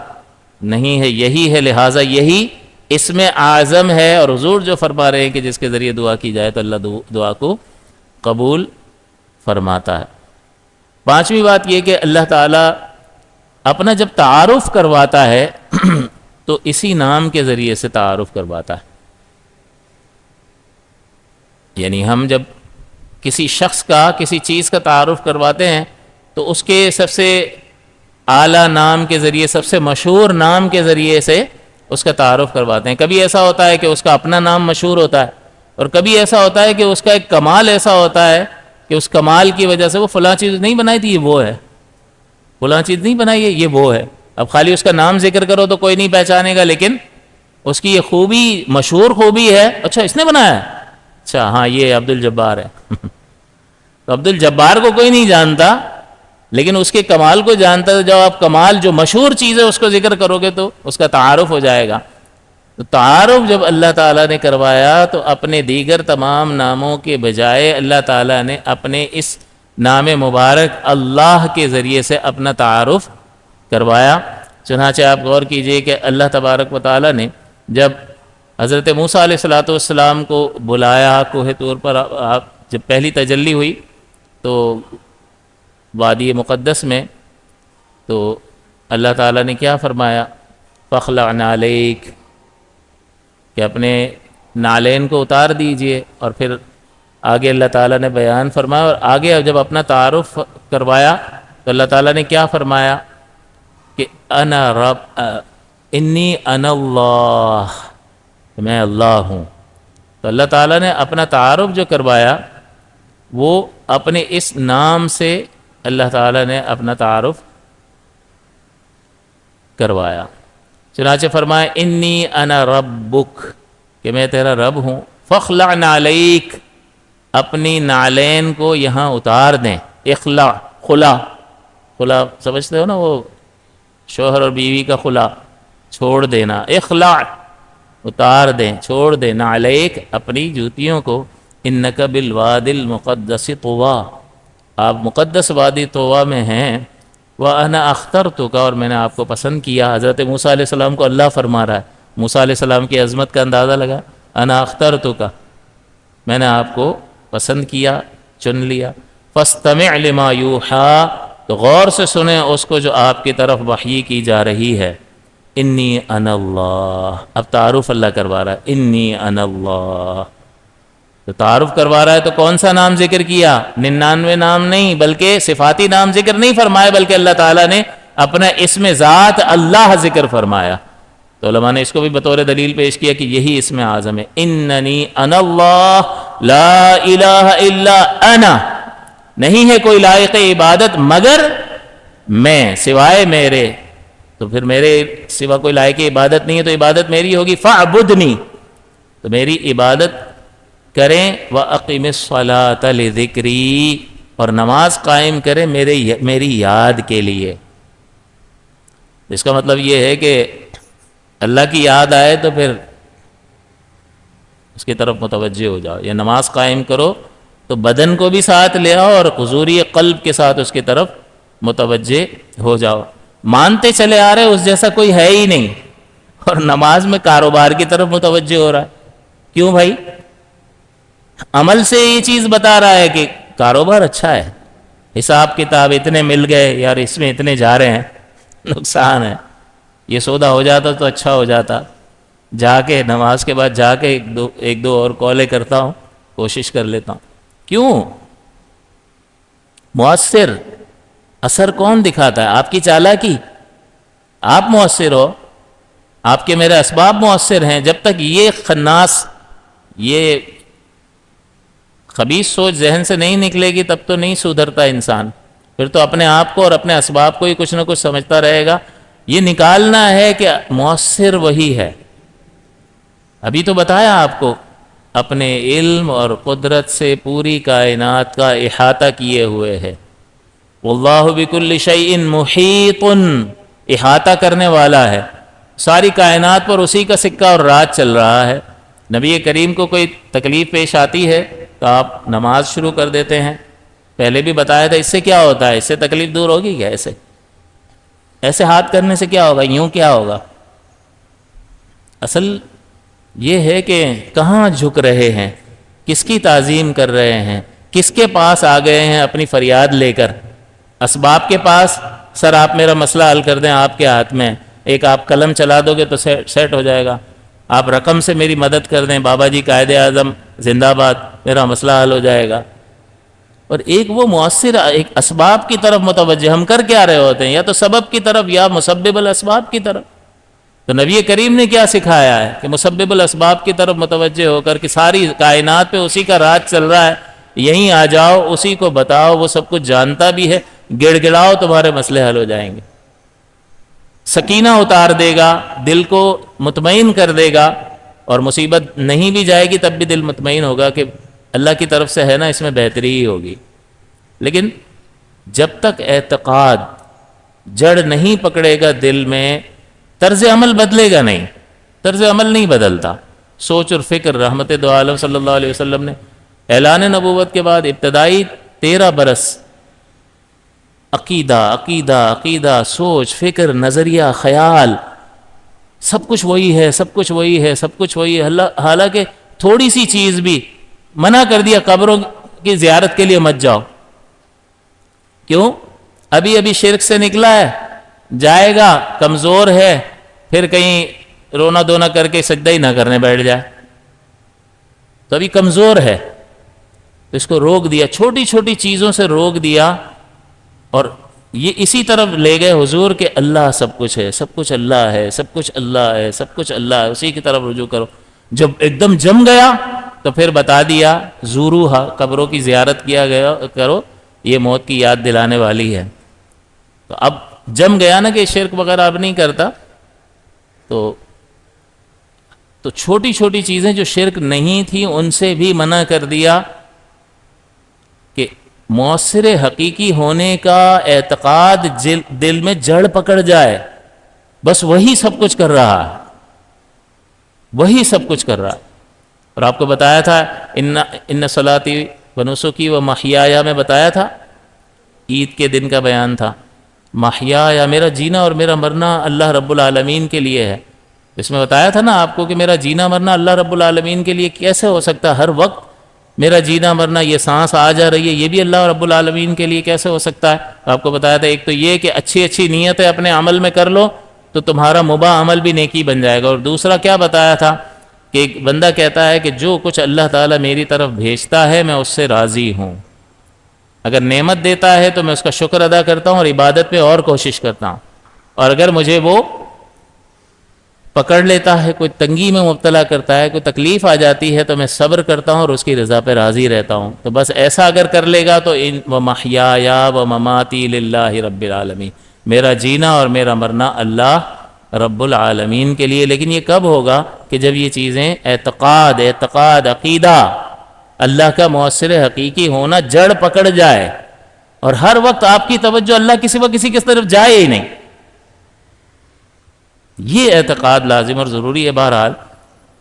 S1: نہیں ہے، یہی ہے، لہٰذا یہی اسم اعظم ہے۔ اور حضور جو فرما رہے ہیں کہ جس کے ذریعے دعا کی جائے تو اللہ دعا کو قبول فرماتا ہے۔ پانچویں بات یہ کہ اللہ تعالیٰ اپنا جب تعارف کرواتا ہے تو اسی نام کے ذریعے سے تعارف کرواتا ہے۔ یعنی ہم جب کسی شخص کا، کسی چیز کا تعارف کرواتے ہیں تو اس کے سب سے اعلیٰ نام کے ذریعے، سب سے مشہور نام کے ذریعے سے اس کا تعارف کرواتے ہیں۔ کبھی ایسا ہوتا ہے کہ اس کا اپنا نام مشہور ہوتا ہے، اور کبھی ایسا ہوتا ہے کہ اس کا ایک کمال ایسا ہوتا ہے کہ اس کمال کی وجہ سے وہ فلاں چیز نہیں بنائی تھی، یہ وہ ہے، فلاں چیز نہیں بنائی ہے، یہ وہ ہے۔ اب خالی اس کا نام ذکر کرو تو کوئی نہیں پہچانے گا، لیکن اس کی یہ خوبی، مشہور خوبی ہے، اچھا اس نے بنایا ہے، اچھا ہاں یہ عبد الجبار ہے۔ تو عبد الجبار کو کوئی نہیں جانتا، لیکن اس کے کمال کو جانتا ہے۔ جب آپ کمال جو مشہور چیز ہے اس کو ذکر کرو گے تو اس کا تعارف ہو جائے گا۔ تو تعارف جب اللہ تعالیٰ نے کروایا تو اپنے دیگر تمام ناموں کے بجائے اللہ تعالیٰ نے اپنے اس نام مبارک اللہ کے ذریعے سے اپنا تعارف کروایا۔ چنانچہ آپ غور کیجئے کہ اللہ تبارک و تعالیٰ نے جب حضرت موسیٰ علیہ السلام کو بلایا کوہ طور پر، آپ جب پہلی تجلی ہوئی تو وادی مقدس میں، تو اللہ تعالیٰ نے کیا فرمایا؟ فَاخْلَعْ نَعْلَيْكَ، کہ اپنے نالین کو اتار دیجئے۔ اور پھر آگے اللہ تعالیٰ نے بیان فرمایا، اور آگے جب اپنا تعارف کروایا تو اللہ تعالیٰ نے کیا فرمایا کہ انا رب انی انا اللہ، کہ میں اللہ ہوں. تو اللہ تعالیٰ نے اپنا تعارف جو کروایا وہ اپنے اس نام سے اللہ تعالیٰ نے اپنا تعارف کروایا. چنانچہ فرمایا انی انا ربک، کہ میں تیرا رب ہوں. فاخلع نعلیک، اپنی نعلین کو یہاں اتار دیں. اخلع، خلا، خلا سمجھتے ہو نا، وہ شوہر اور بیوی کا خلا، چھوڑ دینا. اخلع، اتار دیں، چھوڑ دیں. نعلیک، اپنی جوتیوں کو. انک بالوادی المقدس طویٰ، آپ مقدس وادی طویٰ میں ہیں. وَأَنَا أَخْتَرْتُكَ، اور میں نے آپ کو پسند کیا. حضرت موسیٰ علیہ السلام کو اللہ فرما رہا ہے. موسیٰ علیہ السلام کی عظمت کا اندازہ لگا. انا اخترتک، میں نے آپ کو پسند کیا، چن لیا. فاستمع لما یوحیٰ، تو غور سے سنیں اس کو جو آپ کی طرف وحی کی جا رہی ہے. انی انا اللہ، اب تعارف اللہ کروا رہا ہے. انی انا اللہ، تو تعارف کروا رہا ہے. تو کون سا نام ذکر کیا؟ 99 نام نہیں، بلکہ صفاتی نام ذکر نہیں فرمائے، بلکہ اللہ تعالیٰ نے اپنا اسم ذات اللہ ذکر فرمایا. تو علماء نے اس کو بھی بطور دلیل پیش کیا کہ یہی اسم اعظم ہے. اننی انا اللہ لا الہ الا انا، نہیں ہے کوئی لائق عبادت مگر میں، سوائے میرے. تو پھر میرے سوا کوئی لائق عبادت نہیں ہے، تو عبادت میری ہوگی. فاعبدنی، تو میری عبادت کریں. وَأَقِمِ الصَّلَاةَ لِذِكْرِي، اور نماز قائم کریں میری یاد کے لیے. اس کا مطلب یہ ہے کہ اللہ کی یاد آئے تو پھر اس کی طرف متوجہ ہو جاؤ. یا نماز قائم کرو تو بدن کو بھی ساتھ لے آؤ اور حضوری قلب کے ساتھ اس کی طرف متوجہ ہو جاؤ. مانتے چلے آ رہے اس جیسا کوئی ہے ہی نہیں، اور نماز میں کاروبار کی طرف متوجہ ہو رہا ہے. کیوں بھائی؟ عمل سے یہ چیز بتا رہا ہے کہ کاروبار اچھا ہے، حساب کتاب اتنے مل گئے یار، اس میں اتنے جا رہے ہیں، نقصان ہے. یہ سودا ہو جاتا تو اچھا ہو جاتا. جا کے نماز کے بعد جا کے ایک دو اور کالیں کرتا ہوں، کوشش کر لیتا ہوں. کیوں؟ مؤثر اثر کون دکھاتا ہے؟ آپ کی چالاکی. آپ مؤثر ہو، آپ کے میرے اسباب مؤثر ہیں. جب تک یہ خناس، یہ خبیث سوچ ذہن سے نہیں نکلے گی تب تو نہیں سدھرتا انسان. پھر تو اپنے آپ کو اور اپنے اسباب کو ہی کچھ نہ کچھ سمجھتا رہے گا. یہ نکالنا ہے کہ مؤثر وہی ہے. ابھی تو بتایا آپ کو، اپنے علم اور قدرت سے پوری کائنات کا احاطہ کیے ہوئے ہے. واللہ بکل شیء محیط، احاطہ کرنے والا ہے. ساری کائنات پر اسی کا سکہ اور راج چل رہا ہے. نبی کریم کو کوئی تکلیف پیش آتی ہے تو آپ نماز شروع کر دیتے ہیں. پہلے بھی بتایا تھا، اس سے کیا ہوتا ہے؟ اس سے تکلیف دور ہوگی کیا؟ ایسے ہاتھ کرنے سے کیا ہوگا؟ یوں کیا ہوگا؟ اصل یہ ہے کہ کہاں جھک رہے ہیں، کس کی تعظیم کر رہے ہیں، کس کے پاس آ گئے ہیں اپنی فریاد لے کر. اسباب کے پاس، سر آپ میرا مسئلہ حل کر دیں، آپ کے ہاتھ میں. ایک آپ قلم چلا دو گے تو سیٹ ہو جائے گا. آپ رقم سے میری مدد کر دیں، بابا جی قائد اعظم زندہ باد، میرا مسئلہ حل ہو جائے گا. اور ایک وہ مؤثر، ایک اسباب کی طرف متوجہ. ہم کر کیا رہے ہوتے ہیں؟ یا تو سبب کی طرف یا مسبب الاسباب کی طرف. تو نبی کریم نے کیا سکھایا ہے کہ مسبب الاسباب کی طرف متوجہ ہو کر کہ ساری کائنات پہ اسی کا راج چل رہا ہے، یہیں آ جاؤ، اسی کو بتاؤ، وہ سب کچھ جانتا بھی ہے. گڑ گڑاؤ، تمہارے مسئلے حل ہو جائیں گے. سکینہ اتار دے گا، دل کو مطمئن کر دے گا. اور مصیبت نہیں بھی جائے گی تب بھی دل مطمئن ہوگا کہ اللہ کی طرف سے ہے نا، اس میں بہتری ہی ہوگی. لیکن جب تک اعتقاد جڑ نہیں پکڑے گا دل میں، طرز عمل بدلے گا نہیں. طرز عمل نہیں بدلتا. سوچ اور فکر، رحمت دو عالم صلی اللہ علیہ وسلم نے اعلان نبوت کے بعد ابتدائی 13 برس عقیدہ عقیدہ عقیدہ، سوچ فکر، نظریہ، خیال، سب کچھ وہی ہے، سب کچھ وہی ہے، سب کچھ وہی ہے. حالانکہ تھوڑی سی چیز بھی منع کر دیا، قبروں کی زیارت کے لیے مت جاؤ. کیوں؟ ابھی ابھی شرک سے نکلا ہے، جائے گا، کمزور ہے، پھر کہیں رونا دونا کر کے سجدہ ہی نہ کرنے بیٹھ جائے. تو ابھی کمزور ہے، تو اس کو روک دیا، چھوٹی چھوٹی چیزوں سے روک دیا. اور یہ اسی طرف لے گئے حضور کہ اللہ سب کچھ ہے، سب کچھ اللہ ہے، سب کچھ اللہ ہے، سب کچھ اللہ ہے، اسی کی طرف رجوع کرو. جب ایک دم جم گیا تو پھر بتا دیا زوروہا، قبروں کی زیارت کیا گیا کرو، یہ موت کی یاد دلانے والی ہے۔ تو اب جم گیا نا کہ شرک وغیرہ اب نہیں کرتا، تو چھوٹی چھوٹی چیزیں جو شرک نہیں تھیں ان سے بھی منع کر دیا کہ مؤثر حقیقی ہونے کا اعتقاد دل میں جڑ پکڑ جائے، بس وہی سب کچھ کر رہا ہے، وہی سب کچھ کر رہا ہے۔ اور آپ کو بتایا تھا ان صلاتی و نسکی و محیایا میں بتایا تھا، عید کے دن کا بیان تھا، محیایا میرا جینا اور میرا مرنا اللہ رب العالمین کے لیے ہے۔ اس میں بتایا تھا نا آپ کو کہ میرا جینا مرنا اللہ رب العالمین کے لیے کیسے ہو سکتا ہے؟ ہر وقت میرا جینا مرنا، یہ سانس آ جا رہی ہے، یہ بھی اللہ رب العالمین کے لیے کیسے ہو سکتا ہے؟ آپ کو بتایا تھا ایک تو یہ کہ اچھی اچھی نیتیں اپنے عمل میں کر لو تو تمہارا مباح عمل بھی نیکی بن جائے گا، اور دوسرا کیا بتایا تھا کہ ایک بندہ کہتا ہے کہ جو کچھ اللہ تعالیٰ میری طرف بھیجتا ہے میں اس سے راضی ہوں، اگر نعمت دیتا ہے تو میں اس کا شکر ادا کرتا ہوں اور عبادت پہ اور کوشش کرتا ہوں، اور اگر مجھے وہ پکڑ لیتا ہے، کوئی تنگی میں مبتلا کرتا ہے، کوئی تکلیف آ جاتی ہے تو میں صبر کرتا ہوں اور اس کی رضا پہ راضی رہتا ہوں۔ تو بس ایسا اگر کر لے گا تو وَمَحْيَايَ وَمَمَاتِي لِلَّهِ رَبِّ الْعَالَمِينَ، میرا جینا اور میرا مرنا اللہ رب العالمین کے لیے۔ لیکن یہ کب ہوگا؟ کہ جب یہ چیزیں اعتقاد عقیدہ اللہ کا مؤثر حقیقی ہونا جڑ پکڑ جائے، اور ہر وقت آپ کی توجہ اللہ کے سوا کسی کی طرف جائے ہی نہیں، یہ اعتقاد لازم اور ضروری ہے۔ بہرحال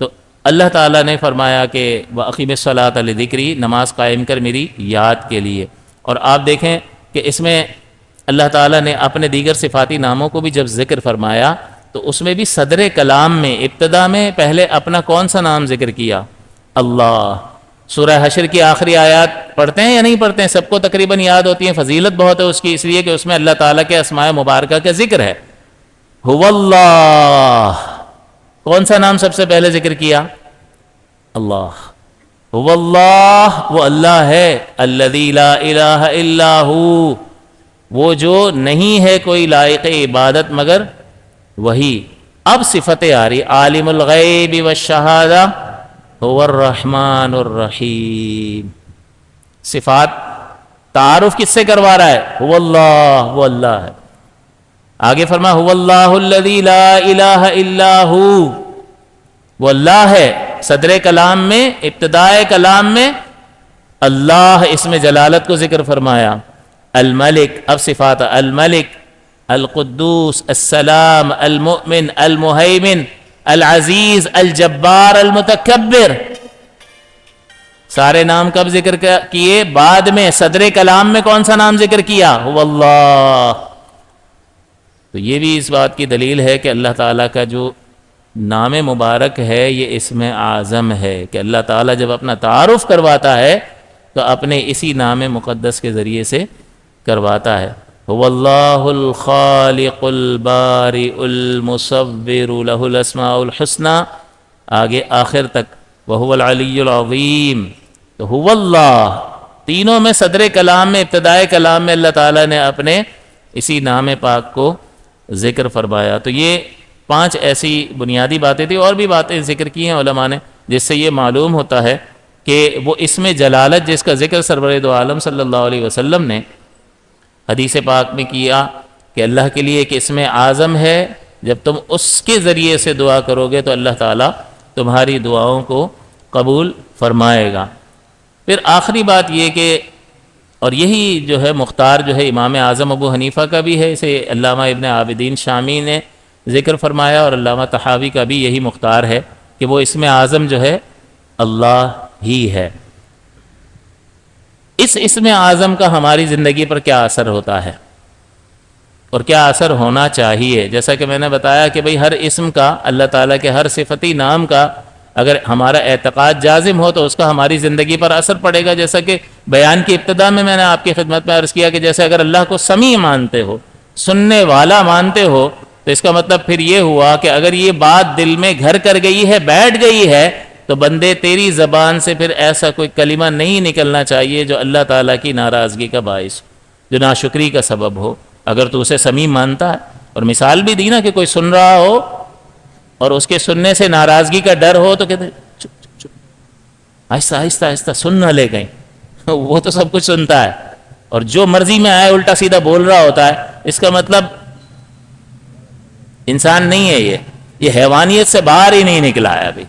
S1: تو اللہ تعالیٰ نے فرمایا کہ وَأَقِمِ الصَّلَاةَ لِذِكْرِي، نماز قائم کر میری یاد کے لیے۔ اور آپ دیکھیں کہ اس میں اللہ تعالیٰ نے اپنے دیگر صفاتی ناموں کو بھی جب ذکر فرمایا تو اس میں بھی صدر کلام میں ابتدا میں پہلے اپنا کون سا نام ذکر کیا؟ اللہ۔ سورہ حشر کی آخری آیات پڑھتے ہیں یا نہیں پڑھتے ہیں؟ سب کو تقریباً یاد ہوتی ہیں، فضیلت بہت ہے اس کی، اس لیے کہ اس میں اللہ تعالیٰ کے اسماء مبارکہ کا ذکر ہے۔ هو اللہ، کون سا نام سب سے پہلے ذکر کیا؟ اللہ۔ هو اللہ، وہ اللہ ہے، الذی لا الہ الا ہو، وہ جو نہیں ہے کوئی لائق عبادت مگر وہی۔ اب صفتیں آ رہی، عالم الغیب والشہادہ هو الرحمن الرحیم۔ صفات تعارف کس سے کروا رہا ہے؟ هو اللہ، وہ اللہ ہے۔ آگے فرما هو اللہ الذی لا الہ الا ہو، وہ اللہ ہے۔ صدر کلام میں ابتدائے کلام میں اللہ اس میں جلالت کو ذکر فرمایا۔ الملک، اب صفات الملک، القدوس، السلام، المؤمن، المہیمن، العزیز، الجبار، المتکبر، سارے نام کب ذکر کیے؟ بعد میں۔ صدر کلام میں کون سا نام ذکر کیا؟ هو اللہ۔ تو یہ بھی اس بات کی دلیل ہے کہ اللہ تعالیٰ کا جو نام مبارک ہے یہ اسم اعظم ہے، کہ اللہ تعالیٰ جب اپنا تعارف کرواتا ہے تو اپنے اسی نام مقدس کے ذریعے سے کرواتا ہے۔ هو اللہ الخالق البارئ المصور لہ الاسماء الحسنى، آگے آخر تک، وہو العلی العظیم۔ تو هو اللہ، تینوں میں صدر کلام میں ابتدائے کلام میں اللہ تعالیٰ نے اپنے اسی نام پاک کو ذکر فرمایا۔ تو یہ 5 ایسی بنیادی باتیں تھیں، اور بھی باتیں ذکر کی ہیں علماء نے، جس سے یہ معلوم ہوتا ہے کہ وہ اسم جلالت جس کا ذکر سرور دو عالم صلی اللہ علیہ وسلم نے حدیث پاک میں کیا کہ اللہ کے لیے ایک اسم اعظم ہے، جب تم اس کے ذریعے سے دعا کرو گے تو اللہ تعالیٰ تمہاری دعاؤں کو قبول فرمائے گا۔ پھر آخری بات یہ کہ، اور یہی جو ہے مختار جو ہے امام اعظم ابو حنیفہ کا بھی ہے، اسے علامہ ابن عابدین شامی نے ذکر فرمایا، اور علامہ طحاوی کا بھی یہی مختار ہے کہ وہ اسم اعظم جو ہے اللہ ہی ہے۔ اس اسم اعظم کا ہماری زندگی پر کیا اثر ہوتا ہے اور کیا اثر ہونا چاہیے؟ جیسا کہ میں نے بتایا کہ بھئی ہر اسم کا، اللہ تعالیٰ کے ہر صفتی نام کا اگر ہمارا اعتقاد جازم ہو تو اس کا ہماری زندگی پر اثر پڑے گا۔ جیسا کہ بیان کی ابتدا میں نے آپ کی خدمت میں عرض کیا کہ جیسے اگر اللہ کو سمیع مانتے ہو، سننے والا مانتے ہو، تو اس کا مطلب پھر یہ ہوا کہ اگر یہ بات دل میں گھر کر گئی ہے، بیٹھ گئی ہے، تو بندے تیری زبان سے پھر ایسا کوئی کلمہ نہیں نکلنا چاہیے جو اللہ تعالیٰ کی ناراضگی کا باعث ہو، جو ناشکری کا سبب ہو، اگر تو اسے سمیع مانتا ہے۔ اور مثال بھی دی نا کہ کوئی سن رہا ہو اور اس کے سننے سے ناراضگی کا ڈر ہو تو کہتے ہیں چپ چپ چپ، آہستہ آہستہ آہستہ، سن نہ لے گئیں وہ تو سب کچھ سنتا ہے، اور جو مرضی میں آئے الٹا سیدھا بول رہا ہوتا ہے، اس کا مطلب انسان نہیں ہے، یہ حیوانیت سے باہر ہی نہیں نکلا ہے ابھی،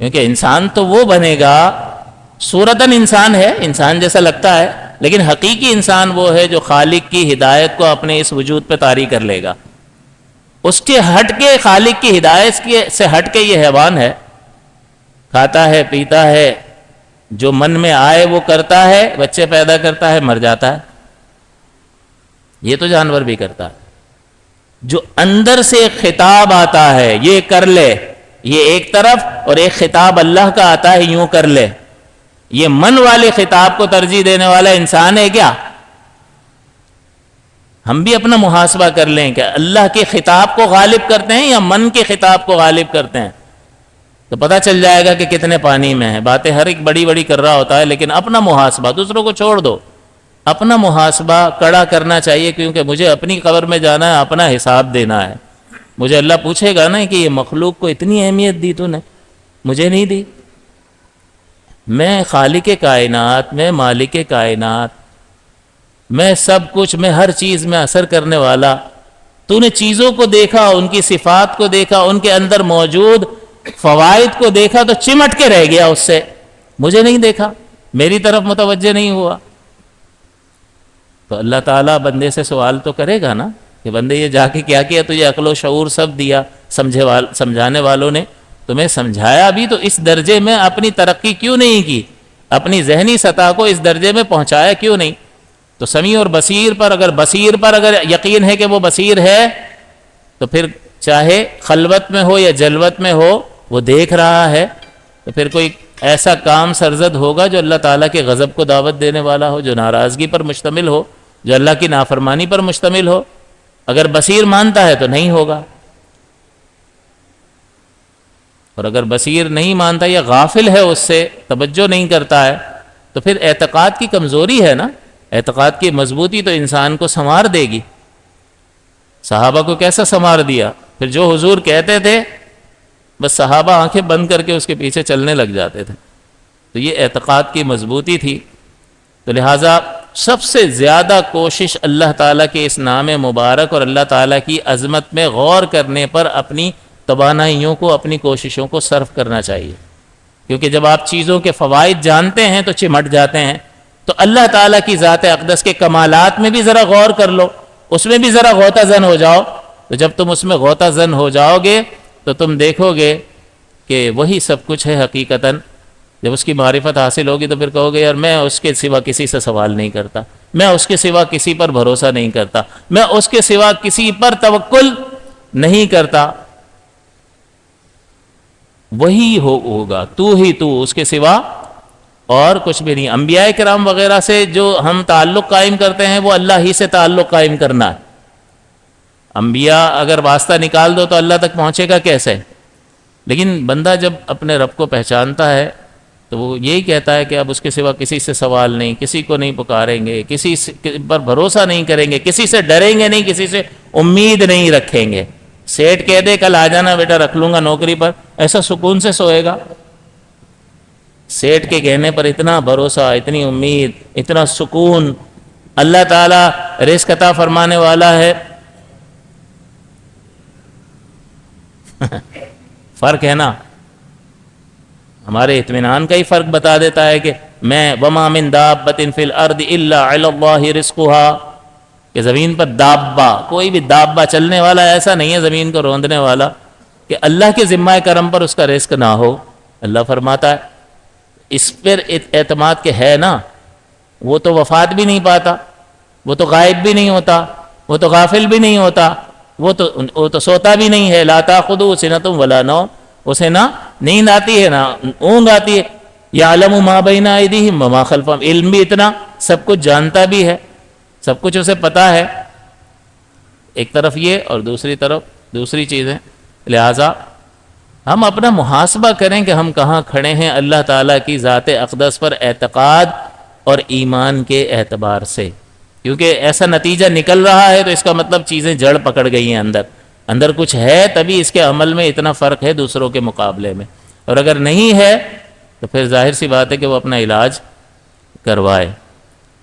S1: کیونکہ انسان تو وہ بنے گا، صورتاً انسان ہے، انسان جیسا لگتا ہے، لیکن حقیقی انسان وہ ہے جو خالق کی ہدایت کو اپنے اس وجود پہ طاری کر لے گا۔ اس کے ہٹ کے، خالق کی ہدایت سے ہٹ کے یہ حیوان ہے، کھاتا ہے، پیتا ہے، جو من میں آئے وہ کرتا ہے، بچے پیدا کرتا ہے، مر جاتا ہے، یہ تو جانور بھی کرتا ہے۔ جو اندر سے ایک خطاب آتا ہے یہ کر لے، یہ ایک طرف، اور ایک خطاب اللہ کا آتا ہے یوں کر لے، یہ من والے خطاب کو ترجیح دینے والا انسان ہے کیا؟ ہم بھی اپنا محاسبہ کر لیں کہ اللہ کے خطاب کو غالب کرتے ہیں یا من کے خطاب کو غالب کرتے ہیں، تو پتہ چل جائے گا کہ کتنے پانی میں ہیں۔ باتیں ہر ایک بڑی بڑی کر رہا ہوتا ہے، لیکن اپنا محاسبہ، دوسروں کو چھوڑ دو، اپنا محاسبہ کڑا کرنا چاہیے، کیونکہ مجھے اپنی قبر میں جانا ہے، اپنا حساب دینا ہے۔ مجھے اللہ پوچھے گا نا کہ یہ مخلوق کو اتنی اہمیت دی تو نے، مجھے نہیں دی، میں خالق کائنات، میں مالک کائنات، میں سب کچھ، میں ہر چیز میں اثر کرنے والا، تو نے چیزوں کو دیکھا، ان کی صفات کو دیکھا، ان کے اندر موجود فوائد کو دیکھا تو چمٹ کے رہ گیا اس سے، مجھے نہیں دیکھا، میری طرف متوجہ نہیں ہوا۔ تو اللہ تعالیٰ بندے سے سوال تو کرے گا نا کہ بندے یہ جا کے کیا کیا، تجھے عقل و شعور سب دیا، سمجھانے والوں نے تمہیں سمجھایا بھی، تو اس درجے میں اپنی ترقی کیوں نہیں کی، اپنی ذہنی سطح کو اس درجے میں پہنچایا کیوں نہیں؟ تو سمیع اور بصیر پر اگر یقین ہے کہ وہ بصیر ہے، تو پھر چاہے خلوت میں ہو یا جلوت میں ہو وہ دیکھ رہا ہے، تو پھر کوئی ایسا کام سرزد ہوگا جو اللہ تعالیٰ کے غضب کو دعوت دینے والا ہو، جو ناراضگی پر مشتمل ہو، جو اللہ کی نافرمانی پر مشتمل ہو۔ اگر بصیر مانتا ہے تو نہیں ہوگا، اور اگر بصیر نہیں مانتا یا غافل ہے، اس سے توجہ نہیں کرتا ہے، تو پھر اعتقاد کی کمزوری ہے نا۔ اعتقاد کی مضبوطی تو انسان کو سنوار دے گی۔ صحابہ کو کیسا سنوار دیا؟ پھر جو حضور کہتے تھے بس صحابہ آنکھیں بند کر کے اس کے پیچھے چلنے لگ جاتے تھے، تو یہ اعتقاد کی مضبوطی تھی۔ تو لہٰذا سب سے زیادہ کوشش اللہ تعالیٰ کے اس نام مبارک اور اللہ تعالیٰ کی عظمت میں غور کرنے پر اپنی توانائیوں کو، اپنی کوششوں کو صرف کرنا چاہیے، کیونکہ جب آپ چیزوں کے فوائد جانتے ہیں تو چمٹ جاتے ہیں۔ تو اللہ تعالیٰ کی ذات اقدس کے کمالات میں بھی ذرا غور کر لو، اس میں بھی ذرا غوطہ زن ہو جاؤ، تو جب تم اس میں غوطہ زن ہو جاؤ گے تو تم دیکھو گے کہ وہی سب کچھ ہے حقیقتاً۔ جب اس کی معرفت حاصل ہوگی تو پھر کہو گے یار میں اس کے سوا کسی سے سوال نہیں کرتا، میں اس کے سوا کسی پر بھروسہ نہیں کرتا، میں اس کے سوا کسی پر توکل نہیں کرتا۔ وہی ہوگا، تو ہی تو، اس کے سوا اور کچھ بھی نہیں۔ انبیاء کرام وغیرہ سے جو ہم تعلق قائم کرتے ہیں وہ اللہ ہی سے تعلق قائم کرنا ہے۔ انبیاء اگر واسطہ نکال دو تو اللہ تک پہنچے گا کیسے؟ لیکن بندہ جب اپنے رب کو پہچانتا ہے تو وہ یہی کہتا ہے کہ اب اس کے سوا کسی سے سوال نہیں، کسی کو نہیں پکاریں گے، کسی پر بھروسہ نہیں کریں گے، کسی سے ڈریں گے نہیں، کسی سے امید نہیں رکھیں گے۔ سیٹ کہہ دے کل آ جانا بیٹا رکھ لوں گا نوکری پر، ایسا سکون سے سوئے گا؟ سیٹ کے کہنے پر اتنا بھروسہ، اتنی امید، اتنا سکون۔ اللہ تعالیٰ رزق عطا فرمانے والا ہے۔ فرق ہے نا، ہمارے اطمینان کا ہی فرق بتا دیتا ہے کہ میں وما من دابۃ فی الارض الا علی اللہ رزقھا، کہ زمین پر دابہ، کوئی بھی دابہ چلنے والا ایسا نہیں ہے زمین کو روندنے والا کہ اللہ کے ذمہ کرم پر اس کا رزق نہ ہو۔ اللہ فرماتا ہے اس پر اعتماد کے ہے نا، وہ تو وفات بھی نہیں پاتا، وہ تو غائب بھی نہیں ہوتا، وہ تو غافل بھی نہیں ہوتا، وہ تو سوتا بھی نہیں ہے۔ لا تاخذہ سنۃ ولا نوم، اسے نہ نیند آتی ہے نہ اونگ آتی ہے۔ یعلم ما بین ایدیہم وما خلفہم، علم بھی اتنا، سب کچھ جانتا بھی ہے، سب کچھ اسے پتا ہے۔ ایک طرف یہ اور دوسری طرف دوسری چیزیں۔ لہٰذا ہم اپنا محاسبہ کریں کہ ہم کہاں کھڑے ہیں اللہ تعالیٰ کی ذات اقدس پر اعتقاد اور ایمان کے اعتبار سے، کیونکہ ایسا نتیجہ نکل رہا ہے تو اس کا مطلب چیزیں جڑ پکڑ گئی ہیں اندر۔ اندر کچھ ہے تبھی اس کے عمل میں اتنا فرق ہے دوسروں کے مقابلے میں، اور اگر نہیں ہے تو پھر ظاہر سی بات ہے کہ وہ اپنا علاج کروائے۔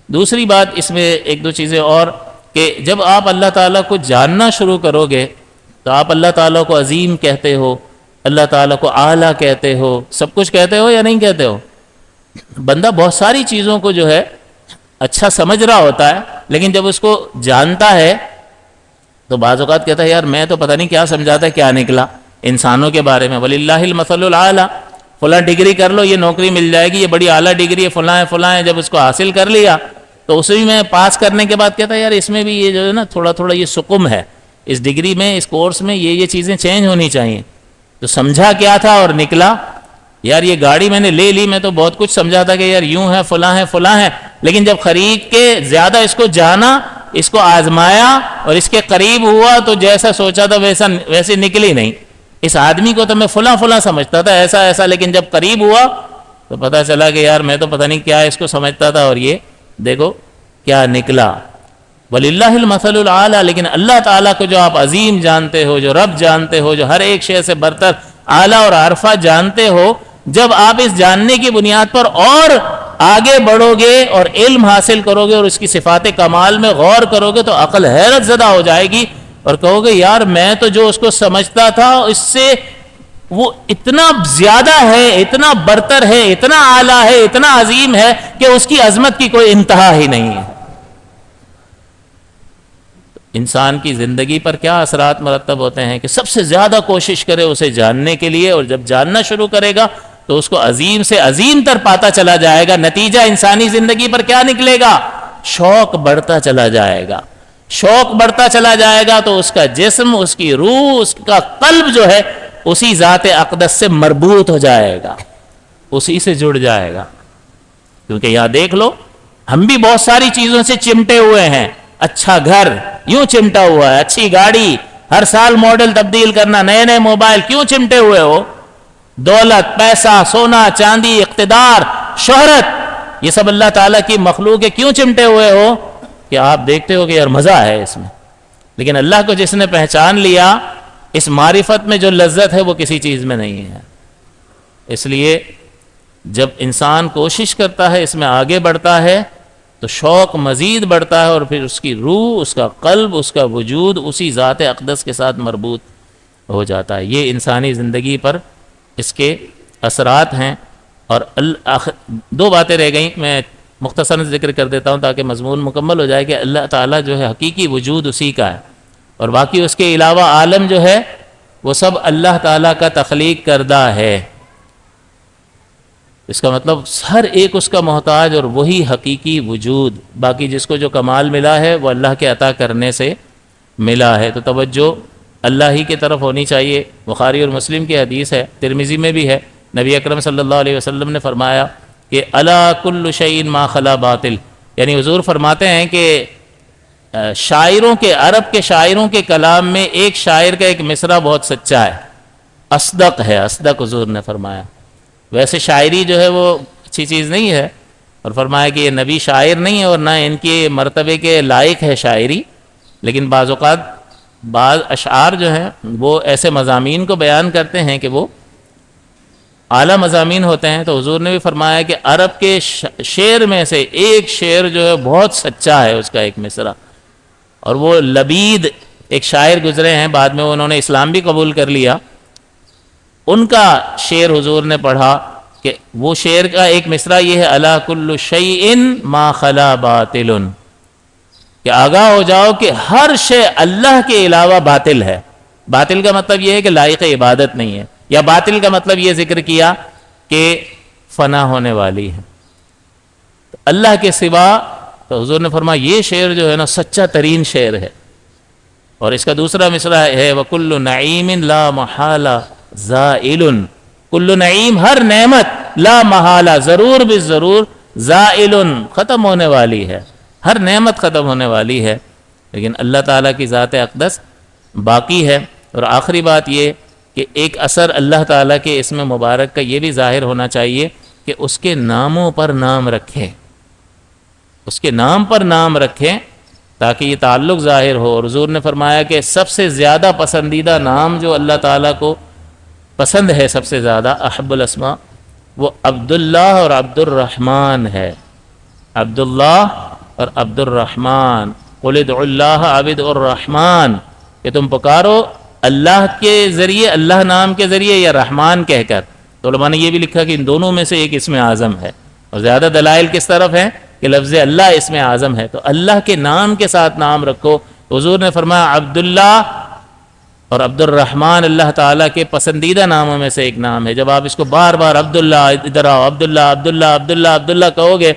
S1: دوسری بات اس میں ایک دو چیزیں اور، کہ جب آپ اللہ تعالیٰ کو جاننا شروع کرو گے تو آپ اللہ تعالیٰ کو عظیم کہتے ہو، اللہ تعالیٰ کو اعلیٰ کہتے ہو، سب کچھ کہتے ہو یا نہیں کہتے ہو؟ بندہ بہت ساری چیزوں کو جو ہے اچھا سمجھ رہا ہوتا ہے، لیکن جب اس کو جانتا ہے تو بعض اوقات کہتا ہے یار میں تو پتہ نہیں کیا سمجھا تھا کیا نکلا انسانوں کے بارے میں۔ وَلِلَّهِ الْمَثَلُ الْأَعْلَىٰ، فلاں ڈگری کر لو یہ نوکری مل جائے گی، یہ بڑی اعلیٰ ڈگری ہے، فلاں ہے، جب اس کو حاصل کر لیا تو اسی میں پاس کرنے کے بعد کہتا ہے یار اس میں بھی یہ جو ہے نا تھوڑا تھوڑا یہ سقم ہے، اس ڈگری میں اس کورس میں یہ چیزیں چینج ہونی چاہیے۔ تو سمجھا کیا تھا اور نکلا یار یہ گاڑی میں نے لے لی، میں تو بہت کچھ سمجھا تھا کہ یار یوں ہے فلاں ہے، لیکن جب خرید کے زیادہ اس کو جانا، اس کو آزمایا اور اس کے قریب ہوا تو جیسا سوچا تھا ویسے نکلی نہیں۔ اس آدمی کو تو میں فلاں سمجھتا تھا ایسا، لیکن جب قریب ہوا تو پتہ چلا کہ یار میں تو پتہ نہیں کیا اس کو سمجھتا تھا اور یہ دیکھو کیا نکلا۔ وَلِلَّهِ الْمَثَلُ الْأَعْلَىٰ، لیکن اللہ تعالیٰ کو جو آپ عظیم جانتے ہو، جو رب جانتے ہو، جو ہر ایک شے سے برتر اعلیٰ اور عرفہ جانتے ہو، جب آپ اس جاننے کی بنیاد پر اور آگے بڑھو گے اور علم حاصل کرو گے اور اس کی صفات کمال میں غور کرو گے تو عقل حیرت زدہ ہو جائے گی اور کہو گے یار میں تو جو اس کو سمجھتا تھا اس سے وہ اتنا زیادہ ہے، اتنا برتر ہے، اتنا اعلیٰ ہے، اتنا عظیم ہے کہ اس کی عظمت کی کوئی انتہا ہی نہیں ہے۔ انسان کی زندگی پر کیا اثرات مرتب ہوتے ہیں کہ سب سے زیادہ کوشش کرے اسے جاننے کے لیے، اور جب جاننا شروع کرے گا تو اس کو عظیم سے عظیم تر پاتا چلا جائے گا۔ نتیجہ انسانی زندگی پر کیا نکلے گا؟ شوق بڑھتا چلا جائے گا، شوق بڑھتا چلا جائے گا تو اس کا جسم، اس کی روح، اس کا قلب جو ہے اسی ذات اقدس سے مربوط ہو جائے گا، اسی سے جڑ جائے گا۔ کیونکہ یہاں دیکھ لو ہم بھی بہت ساری چیزوں سے چمٹے ہوئے ہیں، اچھا گھر یوں چمٹا ہوا ہے، اچھی گاڑی، ہر سال ماڈل تبدیل کرنا، نئے موبائل، کیوں چمٹے ہوئے ہو؟ دولت، پیسہ، سونا چاندی، اقتدار، شہرت، یہ سب اللہ تعالیٰ کی مخلوق ہے، کیوں چمٹے ہوئے ہو؟ کہ آپ دیکھتے ہو کہ یار مزہ ہے اس میں، لیکن اللہ کو جس نے پہچان لیا اس معرفت میں جو لذت ہے وہ کسی چیز میں نہیں ہے۔ اس لیے جب انسان کوشش کرتا ہے، اس میں آگے بڑھتا ہے تو شوق مزید بڑھتا ہے اور پھر اس کی روح، اس کا قلب، اس کا وجود اسی ذات اقدس کے ساتھ مربوط ہو جاتا ہے۔ یہ انسانی زندگی پر اس کے اثرات ہیں۔ اور دو باتیں رہ گئیں، میں مختصراً ذکر کر دیتا ہوں تاکہ مضمون مکمل ہو جائے کہ اللہ تعالیٰ جو ہے حقیقی وجود اسی کا ہے، اور باقی اس کے علاوہ عالم جو ہے وہ سب اللہ تعالیٰ کا تخلیق کردہ ہے۔ اس کا مطلب ہر ایک اس کا محتاج اور وہی حقیقی وجود، باقی جس کو جو کمال ملا ہے وہ اللہ کے عطا کرنے سے ملا ہے۔ تو توجہ اللہ ہی کی طرف ہونی چاہیے۔ بخاری اور مسلم کی حدیث ہے، ترمذی میں بھی ہے، نبی اکرم صلی اللہ علیہ وسلم نے فرمایا کہ الا کل شیء ما خلا باطل، یعنی حضور فرماتے ہیں کہ شاعروں کے، عرب کے شاعروں کے کلام میں ایک شاعر کا ایک مصرع بہت سچا ہے، اصدق ہے، اصدق حضور نے فرمایا۔ ویسے شاعری جو ہے وہ اچھی چیز نہیں ہے، اور فرمایا کہ یہ نبی شاعر نہیں ہے اور نہ ان کے مرتبے کے لائق ہے شاعری، لیکن بعض اوقات بعض اشعار جو ہیں وہ ایسے مضامین کو بیان کرتے ہیں کہ وہ اعلیٰ مضامین ہوتے ہیں۔ تو حضور نے بھی فرمایا کہ عرب کے شعر میں سے ایک شعر جو ہے بہت سچا ہے، اس کا ایک مصرع، اور وہ لبید ایک شاعر گزرے ہیں، بعد میں انہوں نے اسلام بھی قبول کر لیا، ان کا شعر حضور نے پڑھا کہ وہ شعر کا ایک مصرع یہ ہے الا کل شیء ما خلا باطل، کہ آگاہ ہو جاؤ کہ ہر شے اللہ کے علاوہ باطل ہے۔ باطل کا مطلب یہ ہے کہ لائق عبادت نہیں ہے، یا باطل کا مطلب یہ ذکر کیا کہ فنا ہونے والی ہے تو اللہ کے سوا۔ تو حضور نے فرمایا یہ شعر جو ہے نا سچا ترین شعر ہے۔ اور اس کا دوسرا مصرع ہے وَكُلُّ نَعِيمٍ لَا مَحَالَ زَائِلٌ، کل نعیم، ہر نعمت، لا محالہ، ضرور بالضرور، زائل، ختم ہونے والی ہے، ہر نعمت ختم ہونے والی ہے، لیکن اللہ تعالیٰ کی ذات اقدس باقی ہے۔ اور آخری بات یہ کہ ایک اثر اللہ تعالیٰ کے اسم مبارک کا یہ بھی ظاہر ہونا چاہیے کہ اس کے ناموں پر نام رکھیں، اس کے نام پر نام رکھیں تاکہ یہ تعلق ظاہر ہو. اور حضور نے فرمایا کہ سب سے زیادہ پسندیدہ نام جو اللہ تعالیٰ کو پسند ہے، سب سے زیادہ احب الاسماء، وہ عبداللہ اور عبد الرحمن ہے. عبداللہ اور عبد الرحمن. قل ادعوا اللہ عبد الرحمن، کہ تم پکارو اللہ کے ذریعے، اللہ نام کے ذریعے، یا رحمان کہہ کر. تو علماء نے یہ بھی لکھا کہ ان دونوں میں سے ایک اسم اعظم ہے، اور زیادہ دلائل کس طرف ہیں کہ لفظ اللہ اسم اعظم ہے. تو اللہ کے نام کے ساتھ نام رکھو. حضور نے فرمایا عبداللہ اور عبد الرحمن اللہ تعالیٰ کے پسندیدہ ناموں میں سے ایک نام ہے. جب آپ اس کو بار بار عبداللہ، ادھر آؤ، عبداللہ عبداللہ عبداللہ عبداللہ کہو گے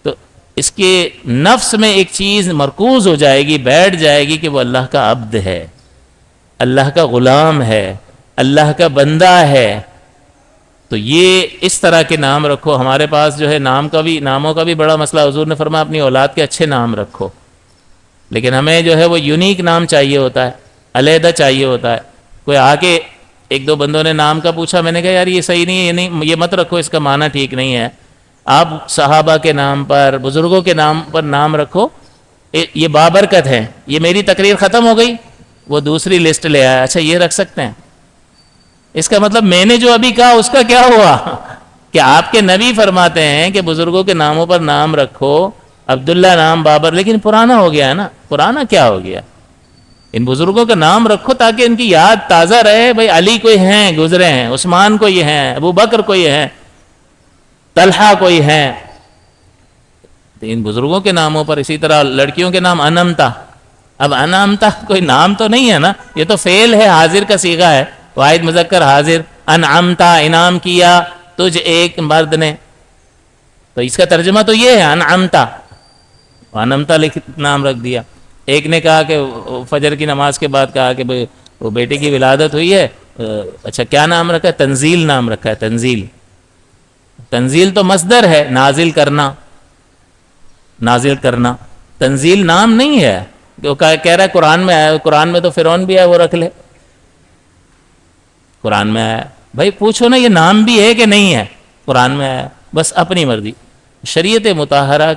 S1: تو اس کے نفس میں ایک چیز مرکوز ہو جائے گی، بیٹھ جائے گی کہ وہ اللہ کا عبد ہے، اللہ کا غلام ہے، اللہ کا بندہ ہے. تو یہ اس طرح کے نام رکھو. ہمارے پاس جو ہے ناموں کا بھی بڑا مسئلہ. حضور نے فرمایا اپنی اولاد کے اچھے نام رکھو، لیکن ہمیں جو ہے وہ یونیک نام چاہیے ہوتا ہے، علیحدہ چاہیے ہوتا ہے. کوئی آ کے ایک دو بندوں نے نام کا پوچھا، میں نے کہا یار یہ صحیح نہیں ہے، یہ مت رکھو، اس کا معنی ٹھیک نہیں ہے. آپ صحابہ کے نام پر، بزرگوں کے نام پر نام رکھو، یہ بابرکت ہے. یہ میری تقریر ختم ہو گئی، وہ دوسری لسٹ لے آیا، اچھا یہ رکھ سکتے ہیں. اس کا مطلب میں نے جو ابھی کہا اس کا کیا ہوا کہ آپ کے نبی فرماتے ہیں کہ بزرگوں کے ناموں پر نام رکھو. عبداللہ نام بابر، لیکن پرانا ہو گیا ہے نا. پرانا کیا ہو گیا؟ ان بزرگوں کا نام رکھو تاکہ ان کی یاد تازہ رہے. بھائی علی کوئی ہیں گزرے ہیں، عثمان کوئی ہیں، ابو بکر کوئی ہیں، طلحہ کوئی ہیں. تو ان بزرگوں کے ناموں پر. اسی طرح لڑکیوں کے نام انمتا. اب انمتا کوئی نام تو نہیں ہے نا، یہ تو فعل ہے، حاضر کا صیغہ ہے، واحد مذکر حاضر. انعمتا، انعام کیا تجھ ایک مرد نے. تو اس کا ترجمہ تو یہ ہے انعمتا. انمتا نام رکھ دیا. ایک نے کہا کہ فجر کی نماز کے بعد کہا کہ وہ بیٹے کی ولادت ہوئی ہے، اچھا کیا نام رکھا ہے؟ تنزیل نام رکھا ہے. تنزیل، تنزیل تو مصدر ہے، نازل کرنا، نازل کرنا. تنزیل نام نہیں ہے. وہ کہہ رہا ہے قرآن میں آیا، قرآن میں تو فرعون بھی ہے، وہ رکھ لے. قرآن میں آیا، بھائی پوچھو نا یہ نام بھی ہے کہ نہیں ہے. قرآن میں آیا، بس اپنی مرضی. شریعت مطہرہ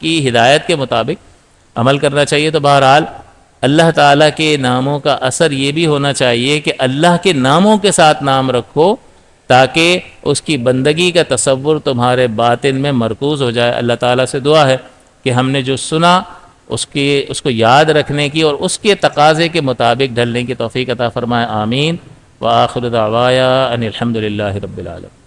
S1: کی ہدایت کے مطابق عمل کرنا چاہیے. تو بہرحال اللہ تعالیٰ کے ناموں کا اثر یہ بھی ہونا چاہیے کہ اللہ کے ناموں کے ساتھ نام رکھو تاکہ اس کی بندگی کا تصور تمہارے باطن میں مرکوز ہو جائے. اللہ تعالیٰ سے دعا ہے کہ ہم نے جو سنا اس کو یاد رکھنے کی اور اس کے تقاضے کے مطابق ڈھلنے کی توفیق عطا فرمائے. آمین. وآخر دعوایا ان الحمد للہ رب العالمین.